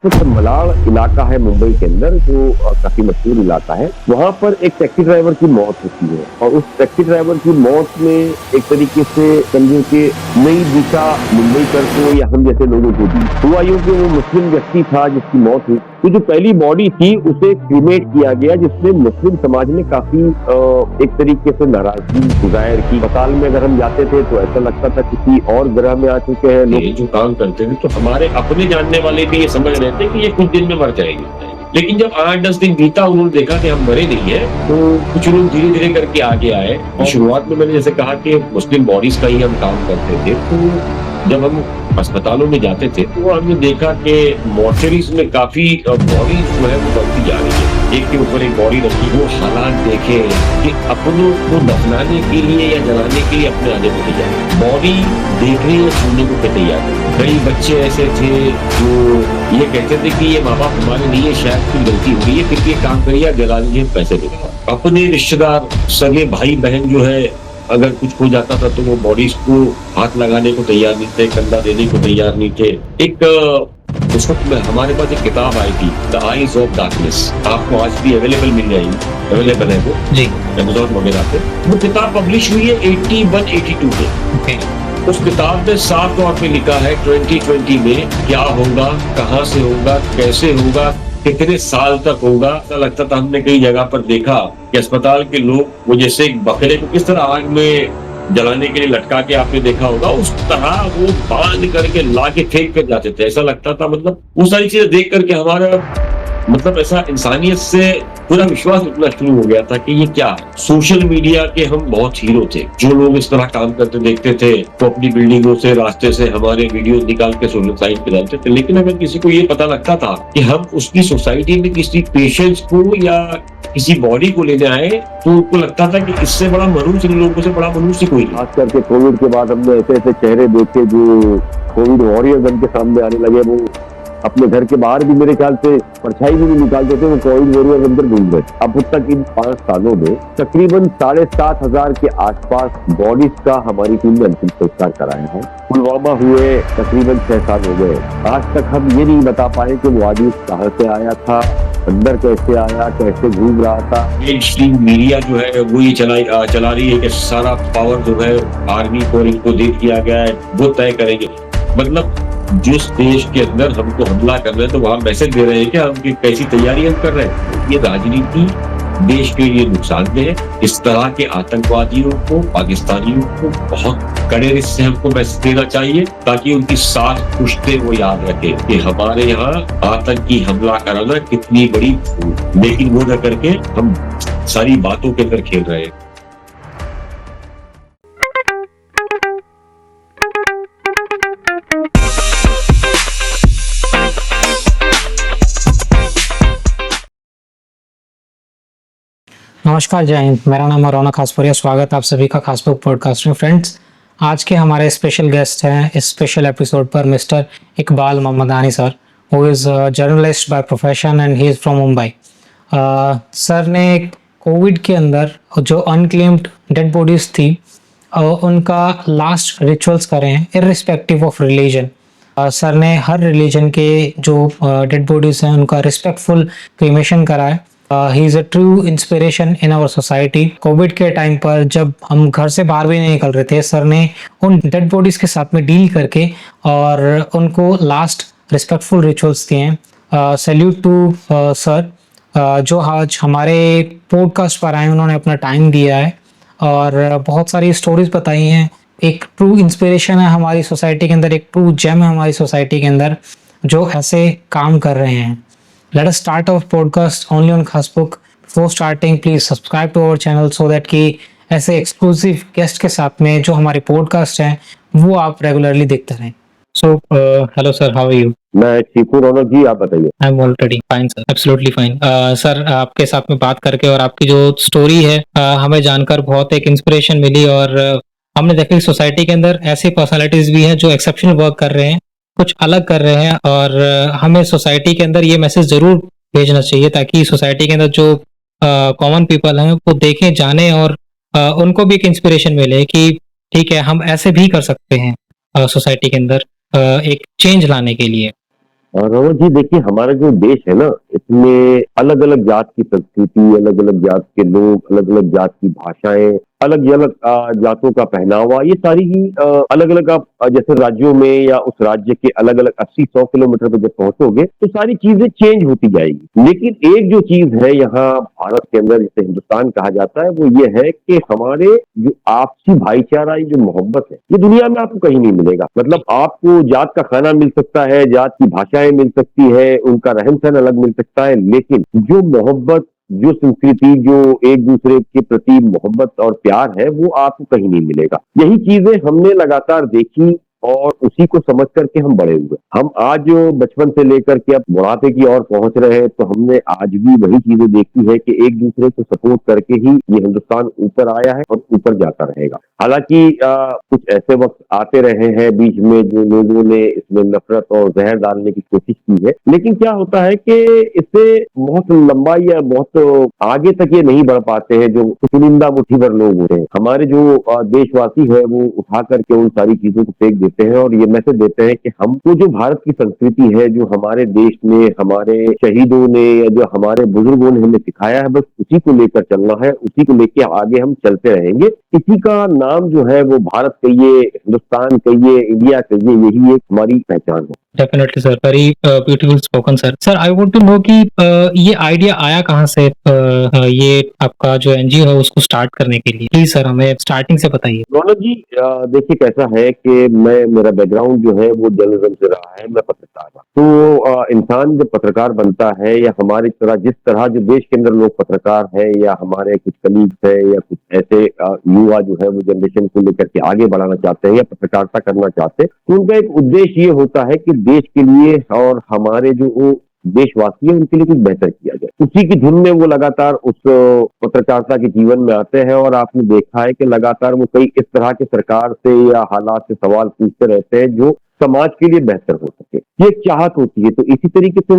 वक्त मलाड इलाका है मुंबई के अंदर, जो काफी मशहूर इलाका है। वहाँ पर एक टैक्सी ड्राइवर की मौत होती है और उस टैक्सी ड्राइवर की मौत में एक तरीके से समझो कि नई दिशा मुंबईकर को या हम जैसे लोगों को दी। हुआ यूं कि वो मुस्लिम व्यक्ति था जिसकी मौत हुई, तो जो पहली बॉडी थी उसे क्रीमेट किया गया, जिसमें मुस्लिम समाज ने काफी एक तरीके से नाराजगी जाहिर की। अस्पताल में अगर हम जाते थे तो ऐसा लगता था किसी और ग्रह में आ चुके हैं लोग। जो काम करते थे तो हमारे अपने जानने वाले भी ये समझ रहे थे कि ये कुछ दिन में मर जाएंगे, लेकिन जब 8-10 दिन बीता उन्होंने देखा कि हम मरे नहीं है, तो कुछ लोग धीरे धीरे करके आगे आए। और शुरुआत में मैंने जैसे कहा कि मुस्लिम बॉडीज का ही हम काम करते थे, तो जब हम अस्पतालों में जाते थे तो हमने देखा कि मॉर्चरीज में काफी बॉडीज जो है वो बढ़ती जा रही है, एक के ऊपर एक बॉडी रखी। वो हालात देखे कि अपनों को दफनाने के लिए या जलाने के लिए अपने आने को तैयार, बॉडी देखने या सुनने को तैयार है। कई बच्चे ऐसे थे जो ये कहते थे कि ये माँ बाप हमारे लिए शायद कोई गलती हो गई है, फिर ये काम करिए, जला लीजिए, पैसे देगा। अपने रिश्तेदार सगे भाई बहन जो है अगर कुछ हो जाता था तो वो बॉडीज को हाथ लगाने को तैयार नहीं थे, कंधा देने को तैयार नहीं थे। एक उस वक्त हमारे पास एक किताब आई थी, द आईज ऑफ डार्कनेस, आपको आज भी अवेलेबल मिल जाएगी, अवेलेबल है वो जी अमेज़न वगैरह पे। वो किताब पब्लिश हुई है 81-82 में। उस किताब में साफ तौर पे लिखा है 2020 में क्या होगा, कहाँ से होगा, कैसे होगा, कितने साल तक होगा। ऐसा लगता था हमने कई जगह पर देखा कि अस्पताल के लोग वो जैसे एक बकरे को किस तरह आग में जलाने के लिए लटका के आपने देखा होगा, उस तरह वो बांध करके ला के फेंक कर जाते थे। ऐसा लगता था, मतलब वो सारी चीजें देख करके हमारा मतलब ऐसा इंसानियत से पूरा विश्वास उठना शुरू हो गया था कि ये क्या है। सोशल मीडिया के हम बहुत हीरो थे, जो लोग इस तरह काम करते देखते थे तो अपनी बिल्डिंगों से रास्ते से हमारे वीडियो निकाल के सोशल साइट पे डालते थे। लेकिन अगर किसी को ये पता लगता था कि हम उसकी सोसाइटी में किसी पेशेंट्स को या किसी बॉडी को लेने आए, तो उनको लगता था कि इससे बड़ा मनुष्य, इन लोगों से बड़ा मनुष्य कोई नहीं। खास करके कोविड के बाद हमने ऐसे ऐसे चेहरे देखे जो कोविड वॉरियर बन के सामने आने लगे। वो अपने घर के बाहर भी मेरे ख्याल से परछाई भी नहीं निकालते थे, वो कोविड वॉरियर अंदर घूम गए। अब तक इन 5 सालों में तकरीबन 7,500 के आसपास बॉडीज का हमारी टीम ने अंतिम संस्कार कराया है। पुलवामा हुए तकरीबन 6 साल हो गए, आज तक हम ये नहीं बता पाए कि वो आदमी कहाँ से आया था, अंदर कैसे आया, कैसे घूम रहा था। मेनस्ट्रीम मीडिया जो है वो ये चला रही है कि सारा पावर जो है आर्मी को इनको दे दिया गया है, वो तय करेंगे। मतलब जिस देश के अंदर हमको हमला कर रहे हैं तो वहां मैसेज दे रहे हैं कि हम कैसी तैयारी हम कर रहे हैं। ये राजनीति देश के लिए नुकसानदेह है। इस तरह के आतंकवादियों को, पाकिस्तानियों को बहुत कड़े से हमको मैसेज देना चाहिए, ताकि उनकी साथ पुश्ते वो याद रखे कि हमारे यहाँ आतंकी हमला कराना कितनी बड़ी भूल, लेकिन वो न करके हम सारी बातों के अंदर खेल रहे हैं। नमस्कार, जय हिंद। मेरा नाम है रौनक खासपुरिया। स्वागत है आप सभी का खासबुक पॉडकास्ट में। फ्रेंड्स, आज के हमारे स्पेशल गेस्ट हैं इस स्पेशल एपिसोड पर mister Iqbal Mamdani sir, who is journalist by profession and he is from Mumbai. Sir ने कोविड के अंदर जो अनक्लेम्ड डेड बॉडीज़ थी उनका लास्ट रिचुअल्स करे हैं इर्रिस्पेक्टिव ऑफ रिलीजन। सर ने हर रिलीजन के जो डेड बॉडीज़ हैं उनका रिस्पेक्टफुल क्रीमेशन करा है। He is a true inspiration in our society. Covid के टाइम पर जब हम घर से बाहर भी नहीं निकल रहे थे, सर ने उन डेड बॉडीज़ के साथ में डील करके और उनको लास्ट रिस्पेक्टफुल रिचुअल्स दिए हैं। सैल्यूट टू सर, जो आज हमारे पॉडकास्ट पर आए, उन्होंने अपना टाइम दिया है और बहुत सारी स्टोरीज बताई हैं। एक ट्रू इंस्पिरेशन है हमारी सोसाइटी के अंदर, एक ट्रू जेम है हमारी सोसाइटी के अंदर जो ऐसे काम कर रहे हैं। Let us start our podcast only on Khasbook. Before starting, please subscribe to our channel so that कि ऐसे exclusive guest के साथ में जो हमारे podcast हैं वो आप regularly देखते रहें। So, hello sir, how are you? मैं ठीक हूँ रौनक जी, आप बताइए। I'm already fine sir, absolutely fine. Sir, आपके साथ में बात करके और आपकी जो स्टोरी है हमें जानकर बहुत एक इंस्पिरेशन मिली और हमने देखा कि सोसाइटी के अंदर ऐसी पर्सनालिटीज भी हैं जो एक्सेप्शनल वर्क कर रहे हैं, कुछ अलग कर रहे हैं और हमें सोसाइटी के अंदर ये मैसेज जरूर भेजना चाहिए ताकि सोसाइटी के अंदर जो कॉमन पीपल हैं वो देखें, जाने और उनको भी एक इंस्पिरेशन मिले कि ठीक है, हम ऐसे भी कर सकते हैं सोसाइटी के अंदर एक चेंज लाने के लिए। रोहन जी, देखिए हमारा जो देश है ना, इसमें अलग अलग जात की संस्कृति, अलग अलग जात के लोग, अलग अलग जात की भाषाएं, अलग अलग जातों का पहनावा, ये सारी ही अलग अलग आप जैसे राज्यों में या उस राज्य के अलग अलग 80-100 किलोमीटर पे जब पहुंचोगे तो सारी चीजें चेंज होती जाएगी। लेकिन एक जो चीज है यहाँ भारत के अंदर, जिसे हिंदुस्तान कहा जाता है, वो ये है कि हमारे जो आपसी भाईचारा, ये जो मोहब्बत है, ये दुनिया में आपको कहीं नहीं मिलेगा। मतलब आपको जात का खाना मिल सकता है, जात की भाषाएं मिल सकती है, उनका रहन सहन अलग मिल सकता है, लेकिन जो मोहब्बत, जो संस्कृति, जो एक दूसरे के प्रति मोहब्बत और प्यार है, वो आपको कहीं नहीं मिलेगा। यही चीजें हमने लगातार देखी और उसी को समझ करके हम बड़े हुए। हम आज जो बचपन से लेकर के अब बुढ़ापे की ओर पहुंच रहे हैं, तो हमने आज भी वही चीजें देखी है कि एक दूसरे को सपोर्ट करके ही ये हिंदुस्तान ऊपर आया है और ऊपर जाता रहेगा। हालांकि कुछ ऐसे वक्त आते रहे हैं बीच में जो लोगों ने इसमें नफरत और जहर डालने की कोशिश की है, लेकिन क्या होता है कि इससे बहुत लंबा या बहुत आगे तक ये नहीं बढ़ पाते हैं। जो चुनिंदा मुट्ठी भर लोग होते हैं, हमारे जो देशवासी है, वो उठा करके उन सारी चीजों को फेंक देते हैं और ये मैसेज देते हैं कि हमको जो भारत की संस्कृति है, जो हमारे देश ने, हमारे शहीदों ने या जो हमारे बुजुर्गों ने हमें सिखाया है, बस उसी को लेकर चलना है, उसी को लेकर आगे हम चलते रहेंगे। इसी का नाम जो है वो भारत कहिए, हिंदुस्तान कहिए, इंडिया कहिए, यही एक हमारी पहचान है। Definitely sir, very beautiful spoken sir. Sir I want to know कि ये आइडिया आया कहाँ से, ये आपका जो एनजीओ है उसको स्टार्ट करने के लिए? प्लीज सर हमें स्टार्टिंग से बताइए। रौनक जी, देखिए कैसा है कि मेरा बैकग्राउंड जो है वो जर्नलिज्म से रहा है, मैं पत्रकार था। तो इंसान जब पत्रकार बनता है, या हमारी तरह जिस तरह जो देश के अंदर लोग पत्रकार है, या हमारे कुछ कलीग्स है, या कुछ ऐसे युवा जो है वो जनरेशन को लेकर के आगे बढ़ाना चाहते हैं या पत्रकारिता करना चाहते हैं, तो उनका एक उद्देश्य ये होता है कि देश के लिए और हमारे जो देशवासी है उनके लिए कुछ बेहतर किया जाए। उसी की धुन में वो लगातार उस पत्रकारिता के जीवन में आते हैं और आपने देखा है कि लगातार वो कई इस तरह के सरकार से या हालात से सवाल पूछते रहते हैं जो समाज के लिए बेहतर हो सके। ये एक चाहत होती है। तो इसी तरीके से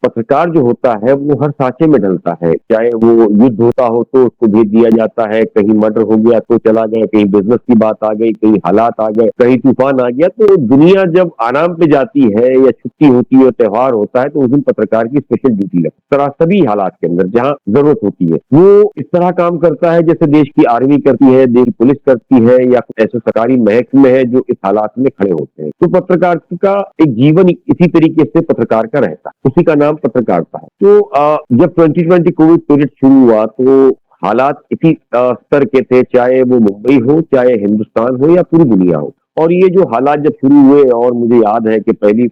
पत्रकार जो होता है वो हर सांचे में ढलता है। चाहे वो युद्ध होता हो तो उसको भेज दिया जाता है, कहीं मर्डर हो गया तो चला गया, कहीं बिजनेस की बात आ गई, कहीं हालात आ गए, कहीं तूफान आ गया, तो दुनिया जब आराम पे जाती है या छुट्टी होती है, त्योहार होता है, तो उस दिन पत्रकार की स्पेशल ड्यूटी लगती है। तरह सभी हालात के अंदर जहाँ जरूरत होती है वो इस तरह काम करता है जैसे देश की आर्मी करती है, देश पुलिस करती है, या ऐसे सरकारी महकमे है जो इस हालात में खड़े होते हैं। तो पत्रकार का एक जीवन इसी तरीके से पत्रकार का रहता है, उसी का नाम पत्रकारिता है। तो जब 2020 कोविड पीरियड शुरू हुआ तो हालात इसी स्तर के थे, चाहे वो मुंबई हो, चाहे हिंदुस्तान हो या पूरी दुनिया हो। और ये जो हालात जब शुरू हुए, और मुझे याद है कि पहली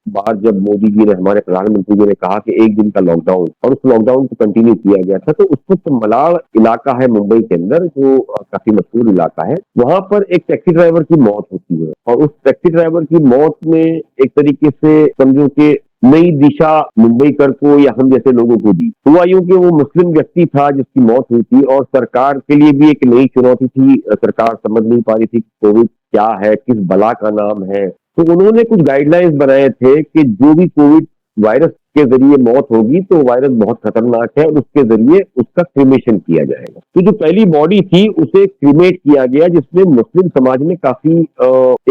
बार जब मोदी जी ने, हमारे प्रधानमंत्री जी ने कहा कि एक दिन का लॉकडाउन, और उस लॉकडाउन को कंटिन्यू किया गया था, तो उस वक्त मलाड इलाका है मुंबई के अंदर, जो काफी मशहूर इलाका है, वहां पर एक टैक्सी ड्राइवर की मौत होती है। और उस टैक्सी ड्राइवर की मौत में एक तरीके से समझो कि नई दिशा मुंबईकर को या हम जैसे लोगों को दी। हुआ यूं कि वो मुस्लिम व्यक्ति था जिसकी मौत हुई थी, और सरकार के लिए भी एक नई चुनौती थी। सरकार समझ नहीं पा रही थी कोविड क्या है, किस बला का नाम है। तो उन्होंने कुछ गाइडलाइंस बनाए थे कि जो भी कोविड वायरस के जरिए मौत होगी तो वायरस बहुत खतरनाक है और उसके जरिए उसका क्रीमेशन किया जाएगा। तो जो पहली बॉडी थी उसे क्रीमेट किया गया, जिसमें मुस्लिम समाज ने काफी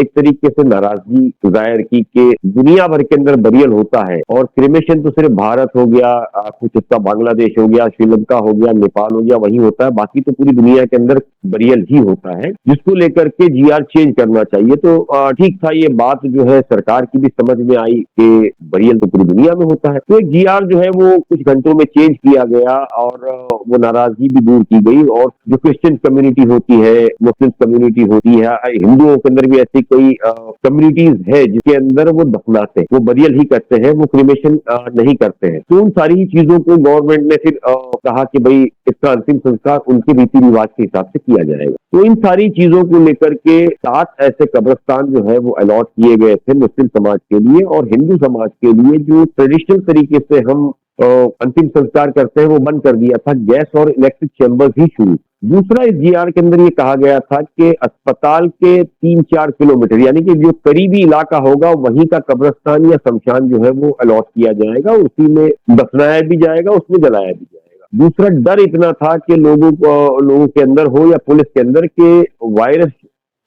एक तरीके से नाराजगी जाहिर की कि दुनिया भर के अंदर बरियल होता है, और क्रीमेशन तो सिर्फ भारत हो गया, कुछ हिस्सा बांग्लादेश हो गया, श्रीलंका हो गया, नेपाल हो गया, वही होता है, बाकी तो पूरी दुनिया के अंदर बरियल ही होता है, जिसको लेकर के जीआर चेंज करना चाहिए। तो ठीक था, ये बात जो है सरकार की भी समझ में आई कि बरियल तो पूरी दुनिया में होता है। तो एक जीआर जो है वो कुछ घंटों में चेंज किया गया और वो नाराजगी भी दूर की गई। और जो क्रिश्चियन कम्युनिटी होती है, मुस्लिम कम्युनिटी होती है, हिंदुओं के अंदर भी ऐसी कई कम्युनिटीज है जिसके अंदर वो दफनाते हैं, वो बरियल ही करते हैं, वो क्रिमेशन नहीं करते हैं। तो उन सारी चीजों को गवर्नमेंट ने फिर कहा कि भाई इसका अंतिम संस्कार उनके रीति रिवाज के हिसाब से किया जाएगा। तो इन सारी चीजों को लेकर के 7 ऐसे कब्रिस्तान जो है वो अलॉट किए गए थे मुस्लिम समाज के लिए, और हिंदू समाज के लिए जो ट्रेडिशनल तरीके से हम अंतिम संस्कार करते हैं वो बंद कर दिया था। गैस और इलेक्ट्रिक चैम्बर्स ही शुरू। दूसरा, इस जीआर के अंदर ये कहा गया था कि अस्पताल के 3-4 किलोमीटर, यानी कि जो करीबी इलाका होगा वहीं का कब्रिस्तान या शमशान जो है वो अलॉट किया जाएगा, उसी में दफनाया भी जाएगा, उसमें जलाया भी जाएगा। दूसरा, डर इतना था कि लोगों के अंदर हो या पुलिस के अंदर के वायरस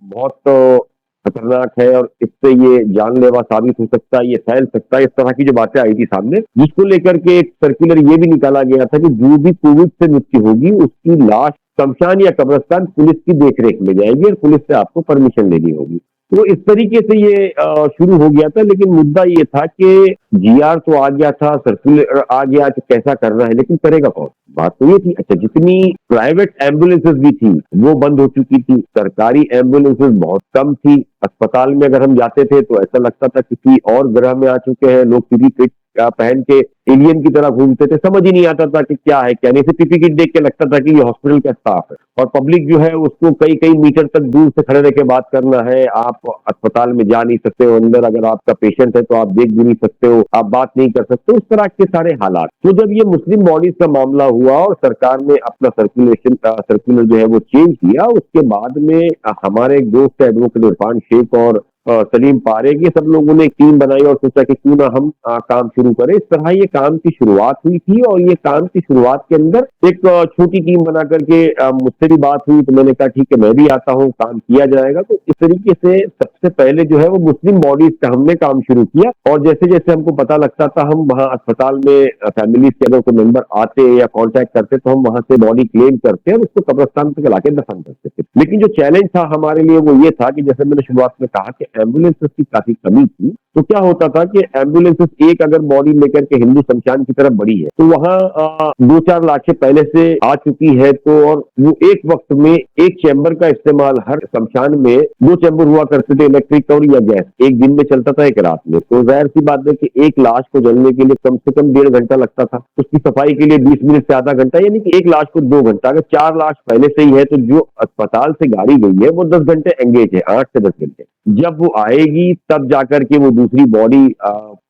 बहुत खतरनाक है और इससे ये जानलेवा साबित हो सकता है, ये फैल सकता है, इस तरह की जो बातें आई थी सामने, जिसको लेकर के एक सर्कुलर ये भी निकाला गया था कि जो भी कोविड से मृत्यु होगी उसकी लाश शमशान या कब्रिस्तान पुलिस की देखरेख में जाएगी और पुलिस से आपको परमिशन लेनी होगी। तो इस तरीके से ये शुरू हो गया था, लेकिन मुद्दा ये था कि जीआर तो आ गया था, सर्कुलर आ गया कि कैसा करना है, लेकिन करेगा कौन? बात तो ये थी। अच्छा, जितनी प्राइवेट एम्बुलेंसेज भी थी वो बंद हो चुकी थी, सरकारी एम्बुलेंसेज बहुत कम थी। अस्पताल में अगर हम जाते थे तो ऐसा लगता था किसी और ग्रह में आ चुके हैं लोग, पीपी किट पहन के एलियन की तरह घूमते थे, समझ ही नहीं आता था कि क्या है क्या नहीं। से पीपी किट देख के लगता था कि ये हॉस्पिटल का स्टाफ है, और पब्लिक जो है उसको कई कई मीटर तक दूर से खड़े रह के बात करना है। आप अस्पताल में जा नहीं सकते हो, अंदर अगर आपका पेशेंट है तो आप देख भी नहीं सकते हो, आप बात नहीं कर सकते, उस तरह के सारे हालात। तो जब ये मुस्लिम बॉडीज का मामला हुआ और सरकार ने अपना सर्कुलर जो है वो चेंज किया, उसके बाद में हमारे एक दोस्त एडवोकेट इरफान शेख और सलीम पारेख, ये सब लोगों ने एक टीम बनाई और सोचा कि क्यों ना हम काम शुरू करें। इस तरह ये काम की शुरुआत हुई थी, और ये काम की शुरुआत के अंदर एक छोटी टीम बना करके मुझसे भी बात हुई, तो मैंने कहा ठीक है मैं भी आता हूँ, काम किया जाएगा। तो इस तरीके से सबसे पहले जो है वो मुस्लिम बॉडीज का हमने काम शुरू किया, और जैसे जैसे हमको पता लगता था, हम वहाँ अस्पताल में फैमिली के अगर कोई मेंबर आते या कॉन्टेक्ट करते तो हम वहां से बॉडी क्लेम करते और उसको कब्रिस्तान तक लाके दफन करते थे। लेकिन जो चैलेंज था हमारे लिए वो ये था कि जैसे मैंने शुरुआत में कहा कि एम्बुलेंसेस की काफी कमी थी। तो क्या होता था कि एम्बुलेंसेस एक अगर बॉडी लेकर के हिंदू शमशान की तरफ बढ़ी है तो वहाँ 2-4 लाशें पहले से आ चुकी है, तो और वो एक वक्त में एक चैम्बर का इस्तेमाल, हर शमशान में 2 चैम्बर हुआ करते थे, इलेक्ट्रिक और या गैस, एक दिन में चलता था एक रात में। तो जाहिर सी बात है कि एक लाश को जलने के लिए कम से कम 1.5 घंटा लगता था, उसकी सफाई के लिए 20 मिनट से आधा घंटा, यानी कि एक लाश को 2 घंटा। अगर 4 लाश पहले से ही है तो जो अस्पताल से गाड़ी गई है वो 10 घंटे एंगेज है, 8 से 10 घंटे। जब वो आएगी तब जाकर के वो दूसरी बॉडी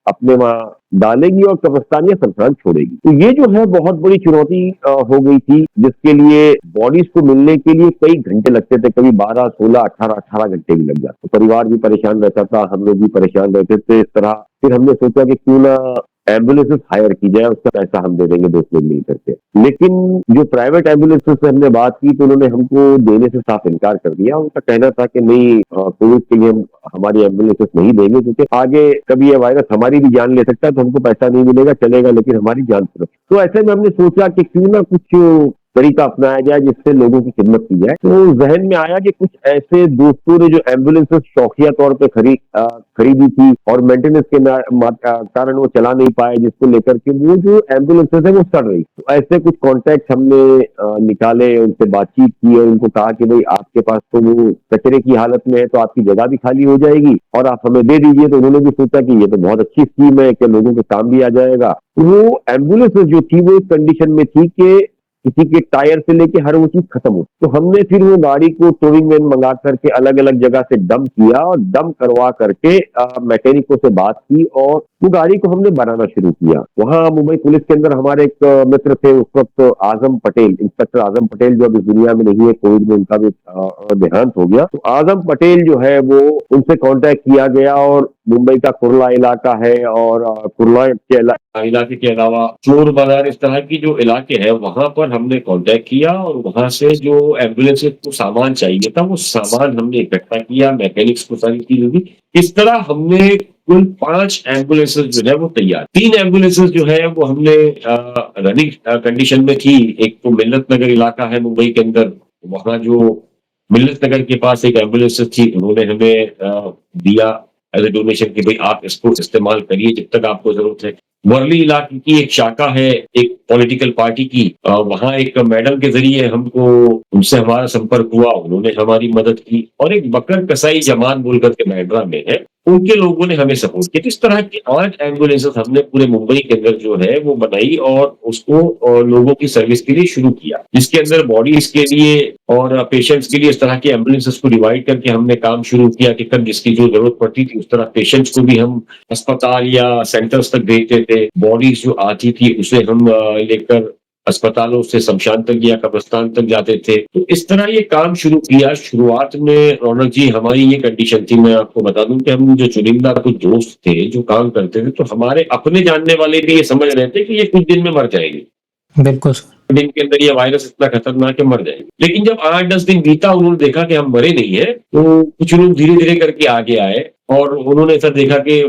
अपने वहां डालेगी और कब्रिस्तान या शमशान छोड़ेगी। तो ये जो है बहुत बड़ी चुनौती हो गई थी, जिसके लिए बॉडीज को मिलने के लिए कई घंटे लगते थे, कभी 12, 16, 18 घंटे भी लग जाते। तो परिवार भी परेशान रहता था, हम लोग भी परेशान रहते थे। इस तरह फिर हमने सोचा कि क्यों ना एम्बुलेंसेस हायर की जाए, उसका पैसा हम दे देंगे, दोस्त लोग मिल करके। लेकिन जो प्राइवेट एम्बुलेंसेस से हमने बात की तो उन्होंने हमको देने से साफ इनकार कर दिया। उनका कहना था कि नहीं, कोविड के लिए हम हमारी एम्बुलेंसेस नहीं देंगे, क्योंकि आगे कभी ये वायरस हमारी भी जान ले सकता है, तो हमको पैसा नहीं मिलेगा, चलेगा, लेकिन हमारी जान सुरक्षित। तो ऐसे में हमने सोचा कि क्यों ना कुछ तरीका अपनाया जाए जिससे लोगों की खिदमत की जाए। तो जहन में आया कि कुछ ऐसे दोस्तों ने जो एम्बुलेंसेस शौकिया तौर पे खरीदी थी और मेंटेनेंस के कारण वो चला नहीं पाए, जिसको लेकर के वो जो एम्बुलेंसेस है वो सड़ रही। तो ऐसे कुछ कॉन्टैक्ट हमने निकाले, उनसे बातचीत की और उनको कहा कि भाई आपके पास तो वो कचरे की हालत में है, तो आपकी जगह भी खाली हो जाएगी और आप हमें दे दीजिए। तो उन्होंने भी सोचा कि ये तो बहुत अच्छी स्कीम है कि लोगों के काम भी आ जाएगा। वो एम्बुलेंसेस जो थी वो इस कंडीशन में थी कि किसी के टायर से लेके हर वो चीज खत्म हो। तो हमने फिर वो गाड़ी को टोइंग वैन मंगा करके अलग अलग जगह से डंप किया और डंप करवा करके मैकेनिकों से बात की और वो गाड़ी को हमने बनाना शुरू किया। वहाँ मुंबई पुलिस के अंदर हमारे एक मित्र थे उस वक्त, आजम पटेल, इंस्पेक्टर आजम पटेल, जो अब इस दुनिया में नहीं है, कोविड में उनका भी देहांत हो गया। तो आजम पटेल जो है वो, उनसे कांटेक्ट किया गया और मुंबई का कुर्ला इलाका है और कुर्ला के इलाके के अलावा चोर बाजार, इस तरह की जो इलाके हैं वहां पर हमने कांटेक्ट किया और वहां से जो एम्बुलेंस को सामान चाहिए था वो सामान हमने इकट्ठा किया, मैकेनिक्स को सारी चीजें दी। इस तरह हमने कुल 5 एम्बुलेंसेज जो है वो तैयार। 3 एम्बुलेंसेज जो है वो हमने रनिंग कंडीशन में थी। एक तो मिल्लत नगर इलाका है मुंबई के अंदर, वहां जो मिल्लत नगर के पास एक एम्बुलेंस थी, उन्होंने हमें दिया एज ए डोनेशन कि भाई आप इसको इस्तेमाल करिए जब तक आपको जरूरत है। वर्ली इलाके की एक शाखा है एक पॉलिटिकल पार्टी की, वहां एक मैडम के जरिए हमको, उनसे हमारा संपर्क हुआ, उन्होंने हमारी मदद की। और एक बकर कसाई जमान बोलकर के बांद्रा में है, उनके लोगों ने हमें सपोर्ट किया। इस तरह की 8 एम्बुलेंसेस हमने पूरे मुंबई के अंदर जो है वो बनाई और उसको लोगों की सर्विस के लिए शुरू किया, जिसके अंदर बॉडीज के लिए और पेशेंट्स के लिए इस तरह के एम्बुलेंसेस को डिवाइड करके हमने काम शुरू किया कि कब जिसकी जो जरूरत पड़ती थी उस तरह पेशेंट्स को भी हम अस्पताल या सेंटर्स तक भेजते थे। बॉडीज जो आती थी उसे हम लेकर अस्पतालों से शमशान तक या कब्रिस्तान तक जाते थे। तो इस तरह ये काम शुरू किया। शुरुआत में रौनक जी हमारी ये कंडीशन थी, मैं आपको बता दूं कि हम जो चुनिंदा कुछ दोस्त थे जो काम करते थे, तो हमारे अपने जानने वाले भी ये समझ रहे थे कि ये कुछ दिन में मर जाएंगे। बिल्कुल। दिन के अंदर ये वायरस इतना खतरनाक है, मर जाएंगे। लेकिन जब 8-10 दिन बीता, उन्होंने देखा कि हम मरे नहीं है, तो कुछ लोग धीरे धीरे करके आगे आए और उन्होंने ऐसा देखा कि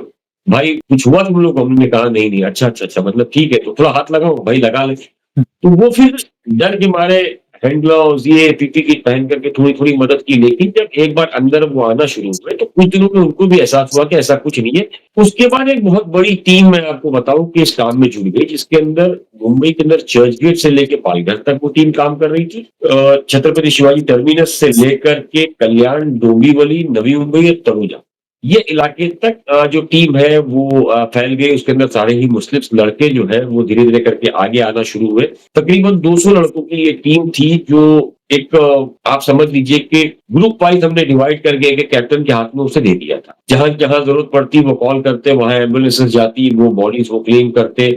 भाई कुछ हुआ तुम लोग? हमने कहा नहीं नहीं, अच्छा मतलब ठीक है, तो थोड़ा हाथ लगाओ। भाई लगा ले। तो वो फिर डर के मारे हैंड ग्लव्स, ये पीपी किट पहन करके थोड़ी थोड़ी मदद की। लेकिन जब एक बार अंदर वो आना शुरू हुए तो कुछ दिनों में उनको भी एहसास हुआ कि ऐसा कुछ नहीं है। उसके बाद एक बहुत बड़ी टीम, मैं आपको बताऊं कि इस काम में जुड़ गई, जिसके अंदर मुंबई के अंदर चर्च गेट से लेकर पालघर तक वो टीम काम कर रही थी। छत्रपति शिवाजी टर्मिनस से लेकर के कल्याण, डोंबिवली, नवी मुंबई और तनुजा, ये इलाके तक जो टीम है वो फैल गई। उसके अंदर सारे ही मुस्लिम लड़के जो है वो धीरे धीरे करके आगे आना शुरू हुए। तकरीबन 200 लड़कों की ये टीम थी, जो एक आप समझ लीजिए कि ग्रुप वाइज हमने डिवाइड करके एक कैप्टन के हाथ में उसे दे दिया था। जहां जहां जरूरत पड़ती वो कॉल करते, वहां एम्बुलेंसेस जाती, वो बॉडीज वो क्लेम करते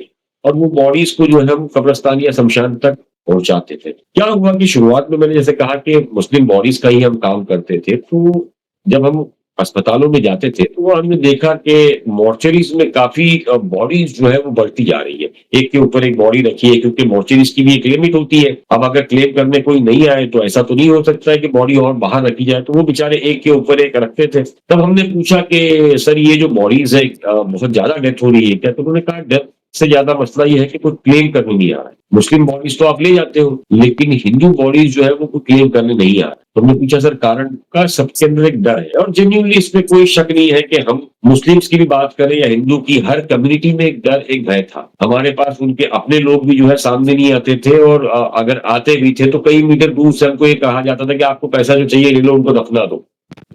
और वो बॉडीज को जो है हम कब्रिस्तान या शमशान तक पहुंचाते थे। क्या हुआ कि शुरुआत में मैंने जैसे कहा कि मुस्लिम बॉडीज का ही हम काम करते थे, तो जब हम अस्पतालों में जाते थे तो हमने देखा कि मॉर्चरीज में काफी बॉडीज जो है वो बढ़ती जा रही है। एक के ऊपर एक बॉडी रखी है, क्योंकि मॉर्चरीज की भी एक लिमिट होती है। अब अगर क्लेम करने कोई नहीं आए तो ऐसा तो नहीं हो सकता है कि बॉडी और बाहर रखी जाए, तो वो बेचारे एक के ऊपर एक रखते थे। तब हमने पूछा कि सर ये जो बॉडीज है बहुत ज्यादा डेथ हो रही है क्या? तो उन्होंने कहा डेथ से ज्यादा मसला ये है कि कोई क्लेम करने नहीं आ रहा है। मुस्लिम बॉडीज तो आप ले जाते हो, लेकिन हिंदू बॉडीज जो है वो कोई क्लेम करने नहीं आ रहा। तो हमने पूछा सर कारण का, सबके अंदर एक डर है। और जेन्युइनली इसमें कोई शक नहीं है कि हम मुस्लिम्स की भी बात करें या हिंदू की, हर कम्युनिटी में एक डर, एक भय था। हमारे पास उनके अपने लोग भी जो है सामने नहीं आते थे, और अगर आते भी थे तो कई मीटर दूर से हमको ये कहा जाता था कि आपको पैसा जो चाहिए ले लो, उनको दफना दो।